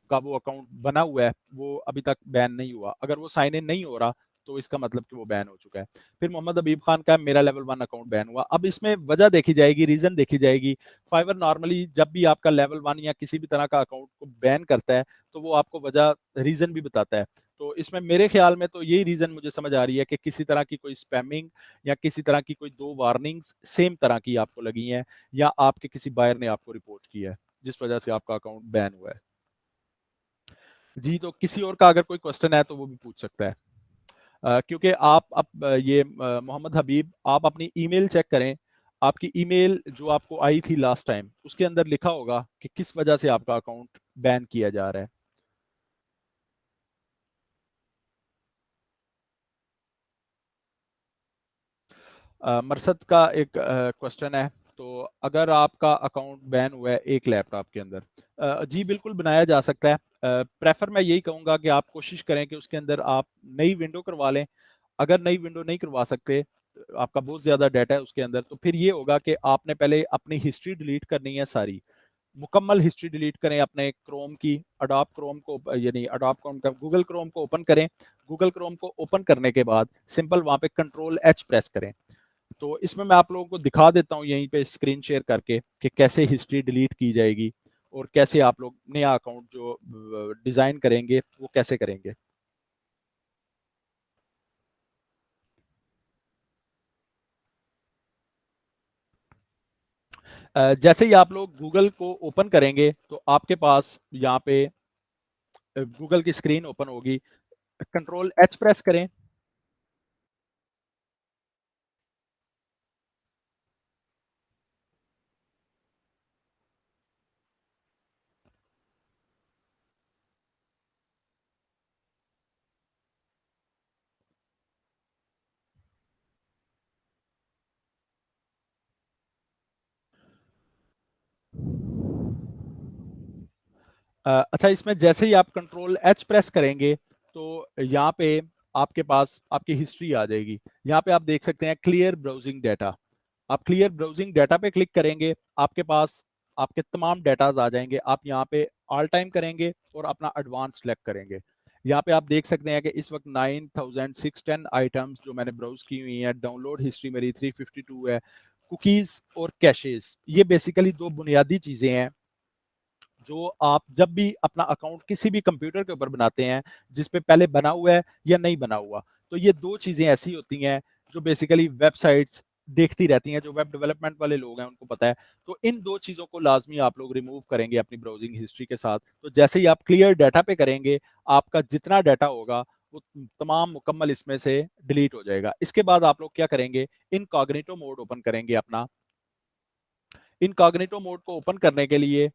का वो अकाउंट बना हुआ है, वो अभी तक बैन नहीं हुआ। अगर वो साइन इन नहीं हो रहा, तो इसका मतलब कि वो बैन हो चुका है। फिर मोहम्मद हबीब खान का मेरा लेवल 1 अकाउंट बैन हुआ। अब इसमें वजह देखी जाएगी, रीजन देखी जाएगी। फाइवर नॉर्मली जब भी आपका लेवल 1 या किसी भी तरह का अकाउंट को बैन करता है तो वो आपको वजह, रीजन भी बताता है। तो इसमें मेरे ख्याल में तो यही रीजन मुझे समझ आ रही है कि किसी तरह की कोई स्पैमिंग या किसी तरह की कोई 2 वार्निंग्स सेम तरह की आपको लगी हैं, या आपके किसी बायर ने आपको रिपोर्ट किया है, जिस वजह से आपका अकाउंट बैन हुआ है। जी, तो किसी और का अगर कोई क्वेश्चन है तो वो भी पूछ सकता है। क्योंकि आप अब ये मोहम्मद हबीब, आप अपनी ईमेल चेक करें। आपकी ईमेल जो आपको आई थी लास्ट टाइम, उसके अंदर लिखा होगा कि किस वजह से आपका अकाउंट बैन किया जा रहा है। मरसद का एक क्वेश्चन है, तो अगर आपका अकाउंट बैन हुआ है एक लैपटॉप के अंदर, जी बिल्कुल बनाया जा सकता है। प्रेफर मैं यही कहूँगा कि आप कोशिश करें कि उसके अंदर आप नई विंडो करवा लें। अगर नई विंडो नहीं करवा सकते, आपका बहुत ज़्यादा डाटा है उसके अंदर, तो फिर ये होगा कि आपने पहले अपनी हिस्ट्री डिलीट करनी है सारी, मुकम्मल हिस्ट्री डिलीट करें अपने क्रोम की। अडोब क्रोम को, यानी अडोब क्रोम का गूगल क्रोम को ओपन करें। गूगल क्रोम को ओपन करने के बाद सिंपल वहाँ पे कंट्रोल एच प्रेस करें। तो इसमें मैं आप लोगों को दिखा देता हूँ यहीं पे स्क्रीन शेयर करके कि कैसे हिस्ट्री डिलीट की जाएगी और कैसे आप लोग नया अकाउंट जो डिज़ाइन करेंगे वो कैसे करेंगे। जैसे ही आप लोग गूगल को ओपन करेंगे तो आपके पास यहाँ पे गूगल की स्क्रीन ओपन होगी। कंट्रोल एच प्रेस करें। अच्छा, इसमें जैसे ही आप कंट्रोल एच प्रेस करेंगे तो यहाँ पे आपके पास आपकी हिस्ट्री आ जाएगी। यहाँ पे आप देख सकते हैं क्लियर ब्राउजिंग डाटा। आप क्लियर ब्राउजिंग डाटा पे क्लिक करेंगे, आपके पास आपके तमाम डाटाज आ जाएंगे। आप यहाँ पे ऑल टाइम करेंगे और अपना एडवांस सेलेक्ट करेंगे। यहाँ पे आप देख सकते हैं कि इस वक्त 9610 आइटम्स जो मैंने ब्राउज की हुई हैं, डाउनलोड हिस्ट्री मेरी 352 है। कुकीज और कैशेज, ये बेसिकली दो बुनियादी चीजें हैं जो आप जब भी अपना अकाउंट किसी भी कंप्यूटर के ऊपर बनाते हैं, जिस पे पहले बना हुआ है या नहीं बना हुआ, तो ये दो चीजें ऐसी होती हैं जो बेसिकली वेबसाइट्स देखती रहती हैं। जो वेब डेवलपमेंट वाले लोग हैं उनको पता है। तो इन दो चीजों को लाजमी आप लोग रिमूव करेंगे अपनी ब्राउजिंग हिस्ट्री के साथ। तो जैसे ही आप क्लियर डाटा पे करेंगे, आपका जितना डाटा होगा वो तमाम मुकम्मल इसमें से डिलीट हो जाएगा। इसके बाद आप लोग क्या करेंगे, इनकॉग्निटो मोड ओपन करेंगे अपना। इनकॉग्निटो मोड को ओपन करने के लिए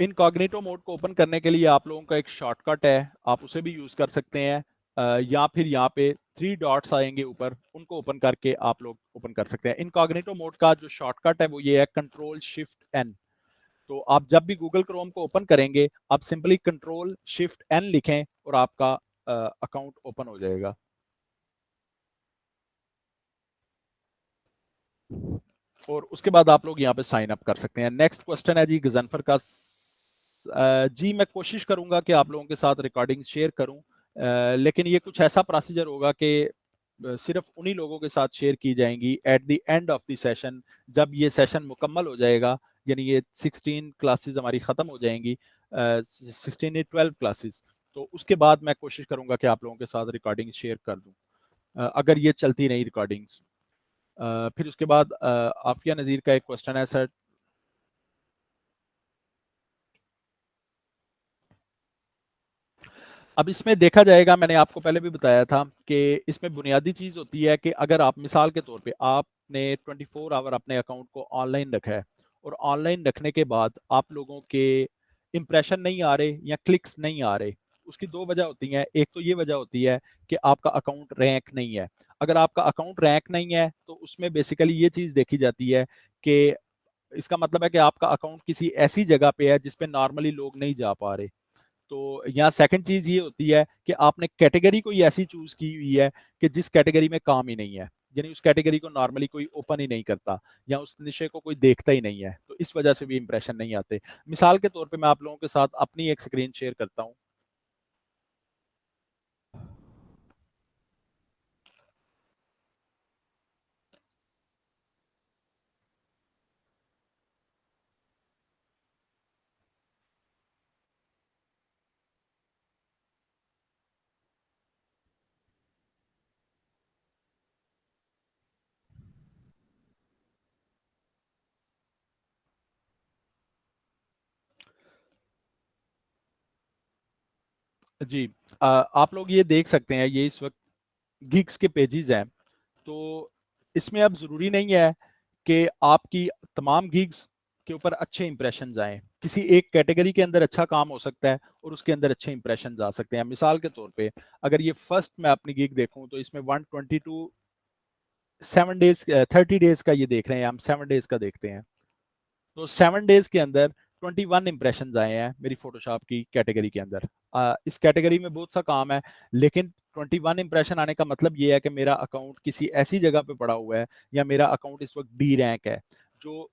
इनकॉग्निटो मोड को ओपन करने के लिए आप लोगों का एक शॉर्टकट है, आप उसे भी यूज कर सकते हैं। या फिर यहाँ पे थ्री डॉट्स आएंगे ऊपर, उनको ओपन करके आप लोग ओपन कर सकते हैं। इनकॉग्निटो मोड का जो शॉर्टकट है वो ये है, कंट्रोल शिफ्ट एन। तो आप जब भी गूगल क्रोम को ओपन करेंगे, आप सिंपली कंट्रोल शिफ्ट एन लिखें और आपका अकाउंट ओपन हो जाएगा। और उसके बाद आप लोग यहाँ पे साइन अप कर सकते हैं। नेक्स्ट क्वेश्चन है जी गजनफर का। जी मैं कोशिश करूंगा कि आप लोगों के साथ रिकॉर्डिंग शेयर करूं, लेकिन ये कुछ ऐसा प्रोसीजर होगा कि सिर्फ उन्हीं लोगों के साथ शेयर की जाएंगी at the end of the session. जब ये सेशन मुकम्मल हो जाएगा, यानी ये 16 क्लासेस हमारी ख़त्म हो जाएंगी, 16 या 12 क्लासेस, तो उसके बाद मैं कोशिश करूंगा कि आप लोगों के साथ रिकॉर्डिंग शेयर कर दूं, अगर ये चलती नहीं रिकॉर्डिंग्स। फिर उसके बाद आफिया नज़ीर का एक क्वेश्चन है सर। अब इसमें देखा जाएगा, मैंने आपको पहले भी बताया था कि इसमें बुनियादी चीज़ होती है कि अगर आप मिसाल के तौर पे आपने 24 आवर अपने अकाउंट को ऑनलाइन रखा है और ऑनलाइन रखने के बाद आप लोगों के इंप्रेशन नहीं आ रहे या क्लिक्स नहीं आ रहे, उसकी दो वजह होती हैं। एक तो ये वजह होती है कि आपका अकाउंट रैंक नहीं है। अगर आपका अकाउंट रैंक नहीं है तो उसमें बेसिकली ये चीज़ देखी जाती है कि इसका मतलब है कि आपका अकाउंट किसी ऐसी जगह पे है जिस पे नॉर्मली लोग नहीं जा पा रहे। तो यहाँ सेकंड चीज ये होती है कि आपने कैटेगरी कोई ऐसी चूज की हुई है कि जिस कैटेगरी में काम ही नहीं है। यानी उस कैटेगरी को नॉर्मली कोई ओपन ही नहीं करता या उस निशे को कोई देखता ही नहीं है, तो इस वजह से भी इंप्रेशन नहीं आते। मिसाल के तौर पे मैं आप लोगों के साथ अपनी एक स्क्रीन शेयर करता हूँ। जी, आप लोग ये देख सकते हैं, ये इस वक्त गिग्स के पेजेस हैं। तो इसमें अब ज़रूरी नहीं है कि आपकी तमाम गिग्स के ऊपर अच्छे इंप्रेशंस आएँ। किसी एक कैटेगरी के अंदर अच्छा काम हो सकता है और उसके अंदर अच्छे इंप्रेशंस आ सकते हैं। मिसाल के तौर पे अगर ये फर्स्ट मैं अपनी गिग देखूँ तो इसमें 122 7 डेज़ 30 डेज़ का ये देख रहे हैं हम, 7 डेज़ का देखते हैं। तो 7 डेज़ के अंदर 21 इंप्रेशंस आए हैं मेरी फ़ोटोशॉप की कैटेगरी के अंदर। इस कैटेगरी में बहुत सा काम है, लेकिन 21 इंप्रेशन आने का मतलब ये है कि मेरा अकाउंट किसी ऐसी जगह पे पड़ा हुआ है या मेरा अकाउंट इस वक्त डी रैंक है, जो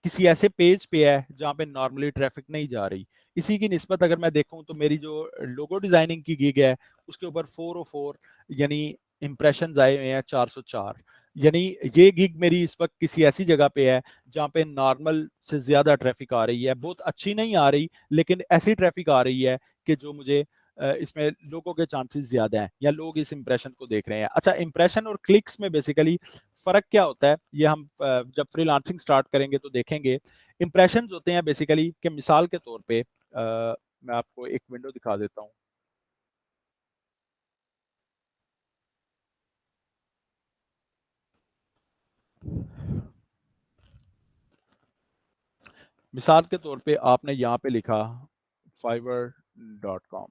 किसी ऐसे पेज पे है जहाँ पे नॉर्मली ट्रैफिक नहीं जा रही। इसी की निस्बत अगर मैं देखूँ तो मेरी जो लोगो डिज़ाइनिंग की गिग है, उसके ऊपर 404 यानी इंप्रेशंस आए हुए हैं 404। यानी ये गिग मेरी इस वक्त किसी ऐसी जगह पे है जहाँ पे नॉर्मल से ज़्यादा ट्रैफिक आ रही है। बहुत अच्छी नहीं आ रही, लेकिन ऐसी ट्रैफिक आ रही है कि जो मुझे इसमें लोगों के चांसेस ज़्यादा हैं या लोग इस इंप्रेशन को देख रहे हैं। अच्छा, इंप्रेशन और क्लिक्स में बेसिकली फ़र्क क्या होता है, ये हम जब फ्रीलांसिंग स्टार्ट करेंगे तो देखेंगे। इंप्रेशंस होते हैं बेसिकली कि मिसाल के तौर पे मैं आपको एक विंडो दिखा देता हूँ। मिसाल के तौर पे आपने यहाँ पे लिखा fiverr.com।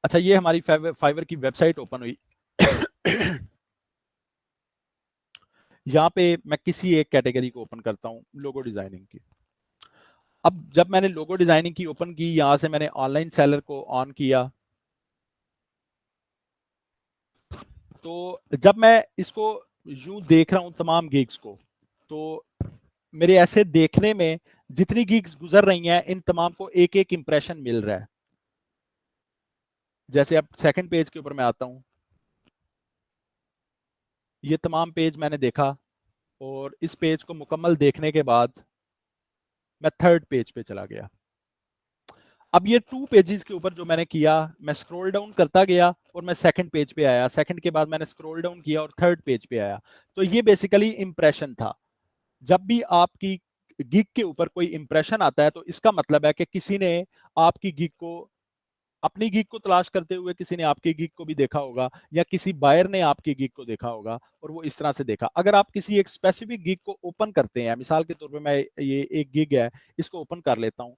अच्छा, ये हमारी फाइवर की वेबसाइट ओपन हुई। यहाँ पे मैं किसी एक कैटेगरी को ओपन करता हूँ, लोगो डिजाइनिंग की। अब जब मैंने लोगो डिजाइनिंग की ओपन की, यहाँ से मैंने ऑनलाइन सेलर को ऑन किया। तो जब मैं इसको यूं देख रहा हूँ तमाम गिग्स को, तो मेरे ऐसे देखने में जितनी गिग्स गुजर रही हैं इन तमाम को एक एक इंप्रेशन मिल रहा है। जैसे अब सेकंड पेज के ऊपर मैं आता हूँ, ये तमाम पेज मैंने देखा और इस पेज को मुकम्मल देखने के बाद मैं थर्ड पेज पे चला गया। अब ये 2 पेजेस के ऊपर जो मैंने किया, मैं स्क्रॉल डाउन करता गया और मैं सेकंड पेज पे आया। सेकंड के बाद मैंने स्क्रॉल डाउन किया और थर्ड पेज पे आया। तो ये बेसिकली इंप्रेशन था। जब भी आपकी गिग के ऊपर कोई इंप्रेशन आता है तो इसका मतलब है कि किसी ने आपकी गिग को, अपनी गिग को तलाश करते हुए किसी ने आपकी गिग को भी देखा होगा या किसी बायर ने आपकी गिग को देखा होगा और वो इस तरह से देखा। अगर आप किसी एक स्पेसिफिक गिग को ओपन करते हैं, मिसाल के तौर पे मैं ये एक गिग है, इसको ओपन कर लेता हूं।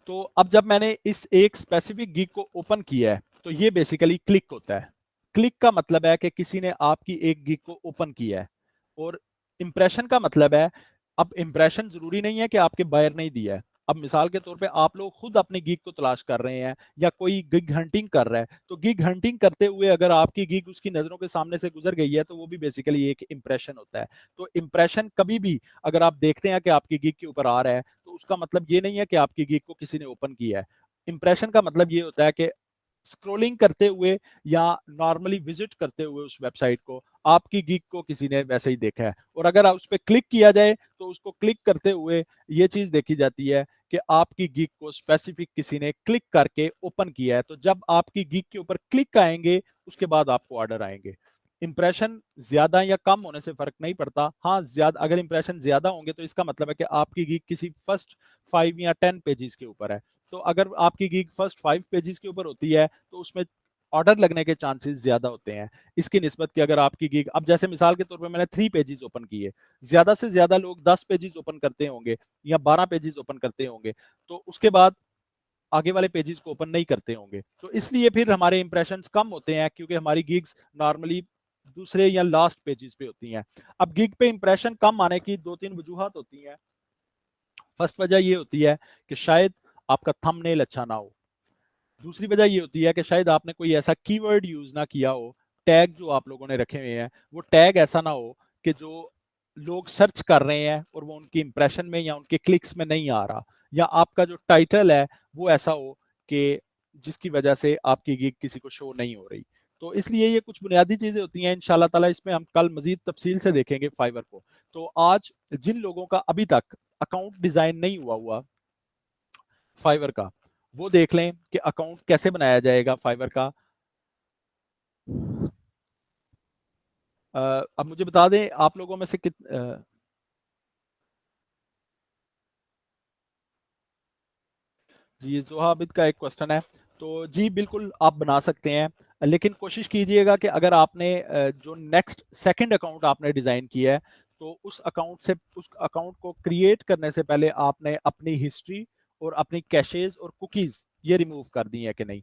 तो अब जब मैंने इस एक स्पेसिफिक गिग को ओपन किया है तो ये बेसिकली क्लिक होता है। क्लिक का मतलब है कि किसी ने आपकी एक गिग को ओपन किया है। और इंप्रेशन का मतलब है, अब इंप्रेशन जरूरी नहीं है कि आपके बायर ने ही दिया है। अब मिसाल के तौर पे आप लोग खुद अपनी गिग को तलाश कर रहे हैं या कोई गिग हंटिंग कर रहा है, तो गिग हंटिंग करते हुए अगर आपकी गिग उसकी नजरों के सामने से गुजर गई है तो वो भी बेसिकली एक इंप्रेशन होता है। तो इंप्रेशन कभी भी अगर आप देखते हैं कि आपकी गिग के ऊपर आ रहा है तो उसका मतलब ये नहीं है कि आपकी गिग को किसी ने ओपन किया है। इंप्रेशन का मतलब ये होता है कि स्क्रॉलिंग करते हुए या नॉर्मली विजिट करते हुए उस वेबसाइट को आपकी गिग को किसी ने वैसे ही देखा है। और अगर उस पर क्लिक किया जाए तो उसको क्लिक करते हुए ये चीज देखी जाती है कि आपकी गिग को स्पेसिफिक किसी ने क्लिक करके ओपन किया है। तो जब आपकी गिग के ऊपर क्लिक आएंगे उसके बाद आपको ऑर्डर आएंगे। इंप्रेशन ज्यादा या कम होने से फर्क नहीं पड़ता। हाँ, ज्यादा अगर इंप्रेशन ज्यादा होंगे तो इसका मतलब है कि आपकी गिग किसी फर्स्ट 5 या 10 पेजेस के ऊपर है। तो अगर आपकी गिग फर्स्ट 5 पेजेस के ऊपर होती है तो उसमें ऑर्डर लगने के चांसेस ज्यादा होते हैं इसकी निस्बत कि अगर आपकी गिग, अब जैसे मिसाल के तौर पे मैंने 3 पेजेस ओपन किए, ज्यादा से ज्यादा लोग 10 पेजेस ओपन करते होंगे या 12 पेजेस ओपन करते होंगे, तो उसके बाद आगे वाले पेजेस को ओपन नहीं करते होंगे। तो इसलिए फिर हमारे इंप्रेशंस कम होते हैं क्योंकि हमारी गिग्स नॉर्मली दूसरे या लास्ट पेजेस पे होती हैं। अब गिग पे इंप्रेशन कम आने की दो तीन वजूहत होती हैं। फर्स्ट वजह ये होती है कि शायद आपका थंबनेल अच्छा ना हो। दूसरी वजह ये होती है कि शायद आपने कोई ऐसा कीवर्ड यूज ना किया हो, टैग जो आप लोगों ने रखे हुए हैं वो टैग ऐसा ना हो कि जो लोग सर्च कर रहे हैं और वो उनकी इंप्रेशन में या उनके क्लिक्स में नहीं आ रहा, या आपका जो टाइटल है वो ऐसा हो कि जिसकी वजह से आपकी गिग किसी को शो नहीं हो रही। तो इसलिए ये कुछ बुनियादी चीजें होती हैं। इंशाल्लाह ताला इसमें हम कल मजीद तफसील से देखेंगे फाइवर को। तो आज जिन लोगों का अभी तक अकाउंट डिजाइन नहीं हुआ हुआ फाइवर का, वो देख लें कि अकाउंट कैसे बनाया जाएगा फाइवर का। अब मुझे बता दें आप लोगों में से जी जोहाबिद का एक क्वेश्चन है। तो जी बिल्कुल आप बना सकते हैं, लेकिन कोशिश कीजिएगा कि अगर आपने जो नेक्स्ट सेकंड अकाउंट आपने डिजाइन किया है, तो उस अकाउंट को क्रिएट करने से पहले आपने अपनी हिस्ट्री और अपनी कैशेज और कुकीज ये रिमूव कर दी है कि नहीं।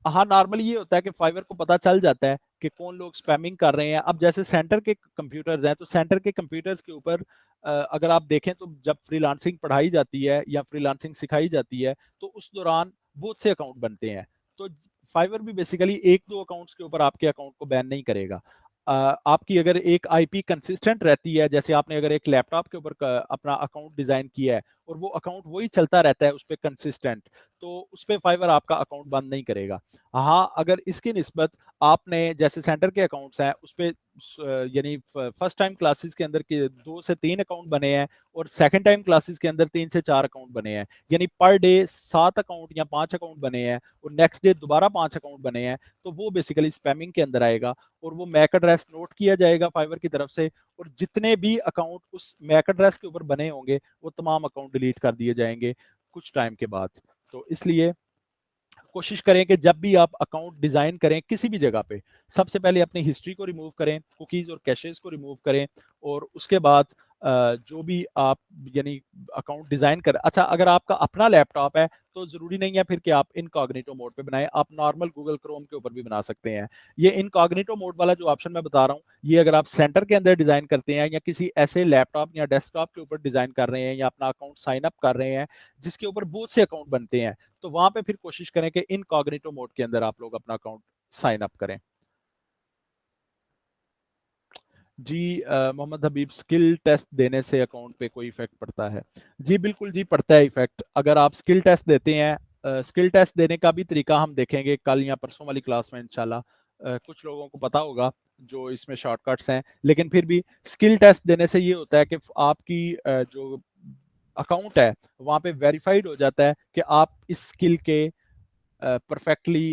हाँ, नॉर्मली ये होता है कि फाइवर को पता चल जाता है कि कौन लोग स्पैमिंग कर रहे हैं। अब जैसे सेंटर के कंप्यूटर्स हैं, तो सेंटर के कंप्यूटर्स के ऊपर अगर आप देखें तो जब फ्रीलांसिंग पढ़ाई जाती है या फ्रीलांसिंग सिखाई जाती है, तो उस दौरान बहुत से अकाउंट बनते हैं। तो फाइवर भी बेसिकली एक दो अकाउंट्स के ऊपर आपके अकाउंट को बैन नहीं करेगा। आपकी अगर एक आईपी कंसिस्टेंट रहती है, जैसे आपने अगर एक लैपटॉप के ऊपर अपना अकाउंट डिजाइन किया है और वो अकाउंट वही चलता रहता है उस पर कंसिस्टेंट, तो उस पर फाइवर आपका अकाउंट बंद नहीं करेगा। हाँ, अगर इसकी निस्बत आपने जैसे सेंटर के अकाउंट्स हैं उस पर यानी फर्स्ट टाइम क्लासेस के अंदर के 2 से 3 अकाउंट बने हैं और सेकंड टाइम क्लासेस के अंदर 3 से 4 अकाउंट बने हैं, यानी पर डे 7 अकाउंट या 5 अकाउंट बने हैं और नेक्स्ट डे दोबारा 5 अकाउंट बने हैं, तो वो बेसिकली स्पैमिंग के अंदर आएगा और वो मैक एड्रेस नोट किया जाएगा फाइवर की तरफ से, और जितने भी अकाउंट उस मैक एड्रेस के ऊपर बने होंगे वो तमाम अकाउंट डिलीट कर दिए जाएंगे कुछ टाइम के बाद। तो इसलिए कोशिश करें कि जब भी आप अकाउंट डिजाइन करें किसी भी जगह पे, सबसे पहले अपनी हिस्ट्री को रिमूव करें, कुकीज और कैशेस को रिमूव करें, और उसके बाद जो भी आप यानी अकाउंट डिजाइन कर, अच्छा अगर आपका अपना लैपटॉप है तो जरूरी नहीं है फिर कि आप इनकॉग्निटो मोड पे बनाएं, आप नॉर्मल गूगल क्रोम के ऊपर भी बना सकते हैं। ये इनकॉग्निटो मोड वाला जो ऑप्शन मैं बता रहा हूँ, ये अगर आप सेंटर के अंदर डिजाइन करते हैं या किसी ऐसे लैपटॉप या डेस्कटॉप के ऊपर डिजाइन कर रहे हैं या अपना अकाउंट साइन अप कर रहे हैं जिसके ऊपर बहुत से अकाउंट बनते हैं, तो वहां पे फिर कोशिश करें कि इनकॉग्निटो मोड के अंदर आप लोग अपना अकाउंट साइन अप करें। जी मोहम्मद हबीब, स्किल टेस्ट देने से अकाउंट पे कोई इफेक्ट पड़ता है? जी बिल्कुल जी, पड़ता है इफेक्ट। अगर आप स्किल टेस्ट देते हैं, स्किल टेस्ट देने का भी तरीका हम देखेंगे कल या परसों वाली क्लास में इंशाल्लाह। कुछ लोगों को पता होगा जो इसमें शॉर्टकट्स हैं, लेकिन फिर भी स्किल टेस्ट देने से ये होता है कि आपकी जो अकाउंट है वहां पे वेरीफाइड हो जाता है कि आप इस स्किल के परफेक्टली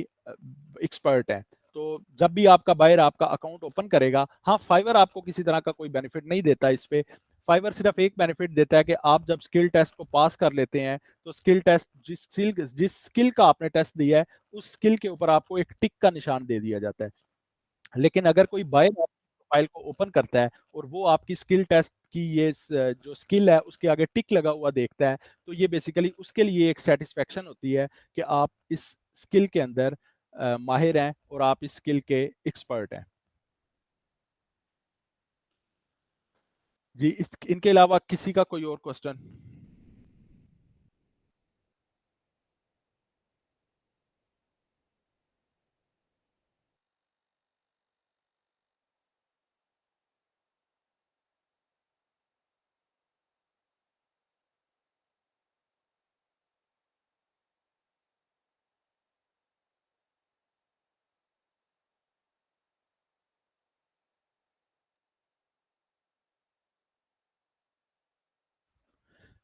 एक्सपर्ट हैं। तो जब भी आपका बायर आपका अकाउंट ओपन करेगा, हाँ फाइवर आपको किसी तरह का कोई बेनिफिट नहीं देता इस पे। फाइवर सिर्फ एक बेनिफिट देता है कि आप जब स्किल टेस्ट को पास कर लेते हैं, तो स्किल टेस्ट जिस स्किल का आपने टेस्ट दिया है उस स्किल के ऊपर आपको एक टिक का निशान दे दिया जाता है। लेकिन अगर कोई बायर प्रोफाइल को ओपन करता है और वो आपकी स्किल टेस्ट की ये जो स्किल है उसके आगे टिक लगा हुआ देखता है, तो ये बेसिकली उसके लिए एक सेटिस्फेक्शन होती है कि आप इस स्किल के अंदर माहिर हैं और आप इस स्किल के एक्सपर्ट हैं। जी इनके अलावा किसी का कोई और क्वेश्चन?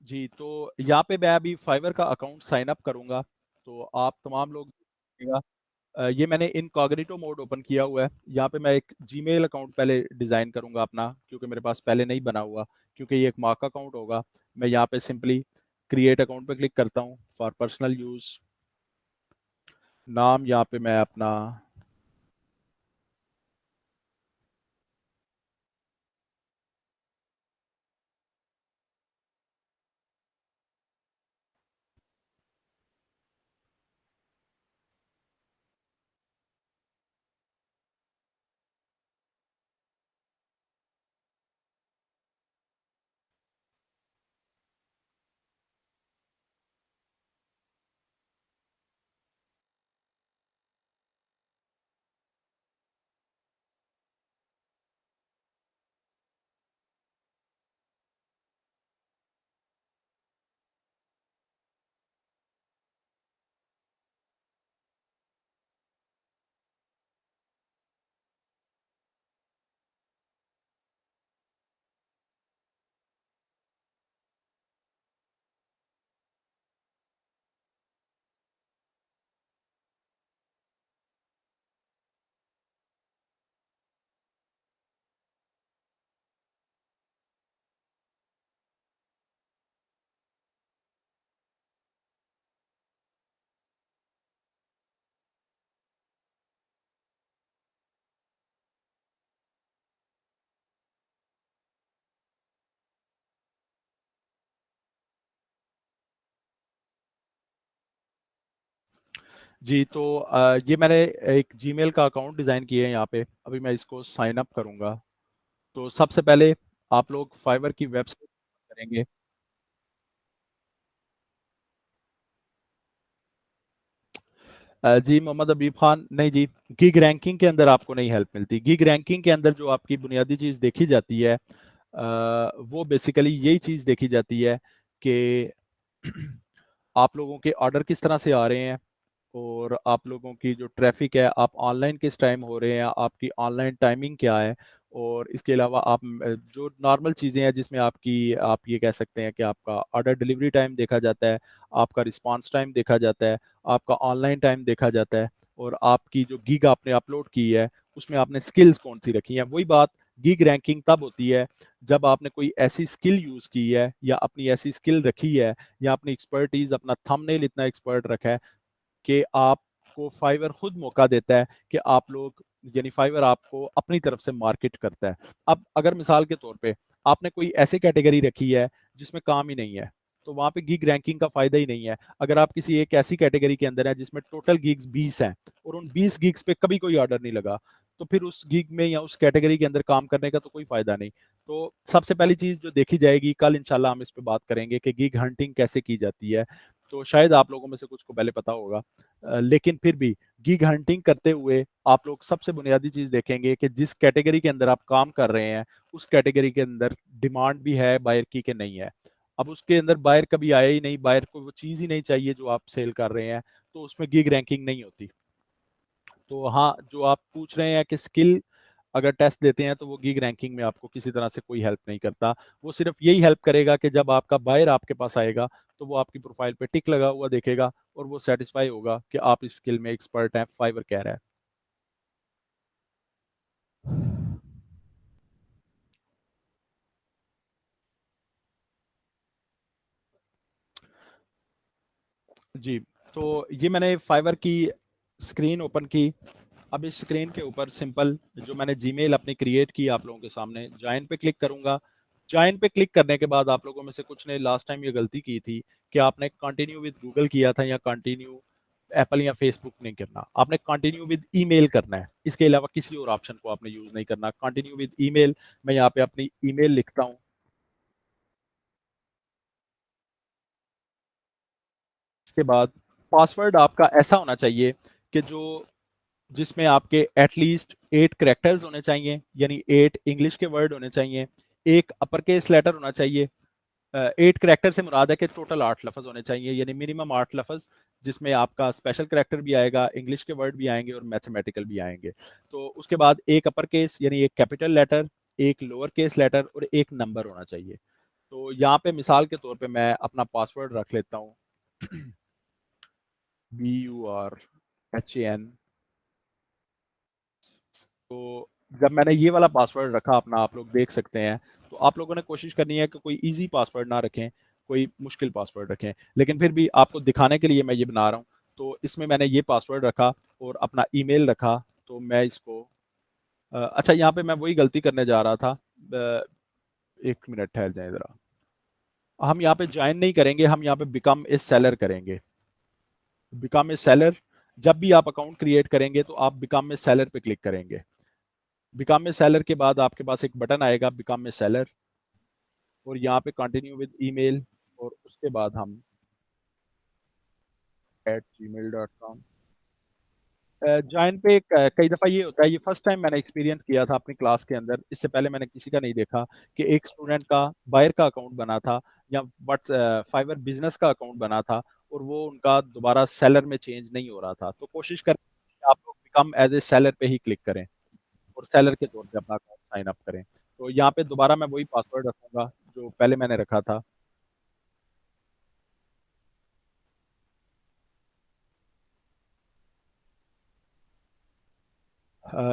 जी तो यहाँ पे मैं अभी फाइवर का अकाउंट साइन अप करूंगा, तो आप तमाम लोग देखिएगा। ये मैंने इनकॉग्निटो मोड ओपन किया हुआ है। यहाँ पे मैं एक जीमेल अकाउंट पहले डिज़ाइन करूंगा अपना, क्योंकि मेरे पास पहले नहीं बना हुआ, क्योंकि ये एक मार्क अकाउंट होगा। मैं यहाँ पे सिंपली क्रिएट अकाउंट पे क्लिक करता हूँ फॉर पर्सनल यूज़। नाम यहाँ पे मैं अपना जी, तो ये मैंने एक जीमेल का अकाउंट डिज़ाइन किया है यहाँ पे, अभी मैं इसको साइन अप करूँगा। तो सबसे पहले आप लोग फाइवर की वेबसाइट करेंगे। जी, मोहम्मद हबीब खान, नहीं जी, गिग रैंकिंग के अंदर आपको नहीं हेल्प मिलती। गिग रैंकिंग के अंदर जो आपकी बुनियादी चीज़ देखी जाती है, वो बेसिकली यही चीज़ देखी जाती है कि आप लोगों के ऑर्डर किस तरह से आ रहे हैं, और आप लोगों की जो ट्रैफिक है, आप ऑनलाइन किस टाइम हो रहे हैं, आपकी ऑनलाइन टाइमिंग क्या है, और इसके अलावा आप जो नॉर्मल चीज़ें हैं जिसमें आपकी, आप ये कह सकते हैं कि आपका ऑर्डर डिलीवरी टाइम देखा जाता है, आपका रिस्पांस टाइम देखा जाता है, आपका ऑनलाइन टाइम देखा जाता है, और आपकी जो गीग आपने अपलोड की है उसमें आपने स्किल्स कौन सी रखी हैं। वही बात, गीग रैंकिंग तब होती है जब आपने कोई ऐसी स्किल यूज़ की है, या अपनी ऐसी स्किल रखी है, या अपनी एक्सपर्टीज, अपना थंबनेल इतना एक्सपर्ट रखा है कि आपको फाइवर खुद मौका देता है कि आप लोग, यानी फाइवर आपको अपनी तरफ से मार्केट करता है। अब अगर मिसाल के तौर पे आपने कोई ऐसी कैटेगरी रखी है जिसमें काम ही नहीं है, तो वहां पे गिग रैंकिंग का फायदा ही नहीं है। अगर आप किसी एक ऐसी कैटेगरी के अंदर है जिसमें टोटल गिग्स 20 हैं, और उन 20 गिग्स पे कभी कोई ऑर्डर नहीं लगा, तो फिर उस गिग में या उस कैटेगरी के अंदर काम करने का तो कोई फायदा नहीं। तो सबसे पहली चीज जो देखी जाएगी, कल इंशाल्लाह हम इस पे बात करेंगे कि गिग हंटिंग कैसे की जाती है। तो शायद आप लोगों में से कुछ को पहले पता होगा, लेकिन फिर भी गिग हंटिंग करते हुए आप लोग सबसे बुनियादी चीज देखेंगे कि जिस कैटेगरी के अंदर आप काम कर रहे हैं, उस कैटेगरी के अंदर डिमांड भी है बायर की कि नहीं है। अब उसके अंदर बायर कभी आया ही नहीं, बायर को वो चीज ही नहीं चाहिए जो आप सेल कर रहे हैं, तो उसमें गिग रैंकिंग नहीं होती। तो हाँ, जो आप पूछ रहे हैं कि स्किल अगर टेस्ट देते हैं, तो वो गिग रैंकिंग में आपको किसी तरह से कोई हेल्प नहीं करता। वो सिर्फ यही हेल्प करेगा कि जब आपका बायर आपके पास आएगा, तो वो आपकी प्रोफाइल पे टिक लगा हुआ देखेगा, और वो सेटिस्फाई होगा कि आप इस स्किल में एक्सपर्ट हैं, फाइवर कह रहा है। जी, तो ये मैंने फाइवर की स्क्रीन ओपन की। अब इस स्क्रीन के ऊपर सिंपल जो मैंने जीमेल अपनी क्रिएट की आप लोगों के सामने, ज्वाइन पे क्लिक करूंगा। ज्वाइन पे क्लिक करने के बाद आप लोगों में से कुछ ने लास्ट टाइम ये गलती की थी कि आपने कंटिन्यू विद गूगल किया था, या कंटिन्यू एप्पल या फेसबुक नहीं करना, आपने कंटिन्यू विद ईमेल करना है। इसके अलावा किसी और ऑप्शन को आपने यूज नहीं करना, कंटिन्यू विद ईमेल। मैं यहाँ पे अपनी ईमेल लिखता हूँ। इसके बाद पासवर्ड आपका ऐसा होना चाहिए कि जो, जिसमें आपके एटलीस्ट 8 कैरेक्टर्स होने चाहिए, यानी 8 इंग्लिश के वर्ड होने चाहिए, एक अपर केस लेटर होना चाहिए। 8 कैरेक्टर से मुराद है कि टोटल 8 लफ्ज होने चाहिए, यानी मिनिमम 8 लफ्ज, जिसमें आपका स्पेशल कैरेक्टर भी आएगा, इंग्लिश के वर्ड भी आएंगे, और मैथमेटिकल भी आएंगे। तो उसके बाद एक अपर केस यानी एक कैपिटल लेटर, एक लोअर केस लेटर, और एक नंबर होना चाहिए। तो यहाँ पे मिसाल के तौर पे मैं अपना पासवर्ड रख लेता हूँ, BURHAN। तो जब मैंने ये वाला पासवर्ड रखा अपना, आप लोग देख सकते हैं, तो आप लोगों ने कोशिश करनी है कि कोई इजी पासवर्ड ना रखें, कोई मुश्किल पासवर्ड रखें। लेकिन फिर भी आपको दिखाने के लिए मैं ये बना रहा हूँ। तो इसमें मैंने ये पासवर्ड रखा और अपना ईमेल रखा। तो मैं इसको, अच्छा, यहाँ पे मैं वही गलती करने जा रहा था। 1 मिनट ठहर जाए ज़रा। हम यहाँ पे ज्वाइन नहीं करेंगे, हम यहाँ पे बिकम ए सेलर करेंगे। बिकम ए सेलर, जब भी आप अकाउंट क्रिएट करेंगे तो आप बिकम ए सेलर पे क्लिक करेंगे। बिकम ए सेलर के बाद आपके पास एक बटन आएगा, बिकम ए सेलर, और यहाँ पे कंटिन्यू विद ईमेल, और उसके बाद हम @gmail.com। ज्वाइन पे कई दफ़ा ये होता है, ये फर्स्ट टाइम मैंने एक्सपीरियंस किया था अपनी क्लास के अंदर, इससे पहले मैंने किसी का नहीं देखा कि एक स्टूडेंट का बायर का अकाउंट बना था, या व्हाट्स फाइवर बिजनेस का अकाउंट बना था, और वो उनका दोबारा सेलर में चेंज नहीं हो रहा था। तो कोशिश करें कि आप लोग बिकम एज ए सेलर पे ही क्लिक करें, और सेलर के तौर पे अपना अकाउंट साइन अप करें। तो यहाँ पे दोबारा मैं वही पासवर्ड रखूंगा जो पहले मैंने रखा था।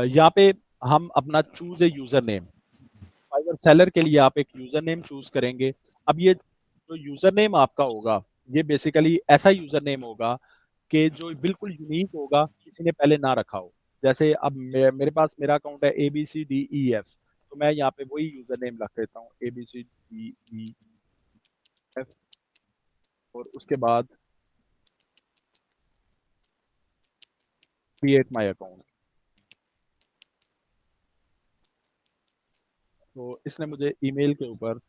यहाँ पे हम अपना choose a username, Fiverr seller के लिए आप एक यूजर नेम चूज करेंगे। अब ये जो यूजर नेम आपका होगा, ये बेसिकली ऐसा यूजर नेम होगा कि जो बिल्कुल यूनिक होगा, किसी ने पहले ना रखा हो। जैसे अब मेरे पास मेरा अकाउंट है ABCDEF, तो मैं यहाँ पे वही यूजर नेम रख देता हूँ, ABCDEF। और उसके बाद क्रिएट माय अकाउंट। तो इसने मुझे ईमेल के ऊपर,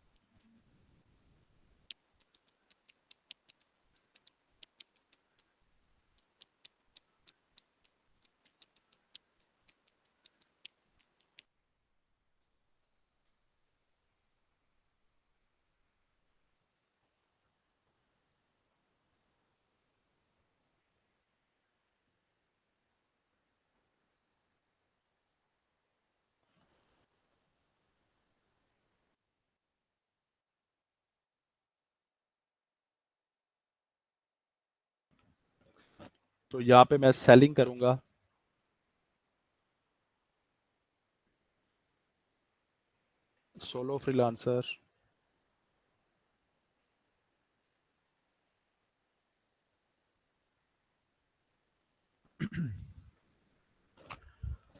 तो यहाँ पे मैं सेलिंग करूंगा। Solo freelancer.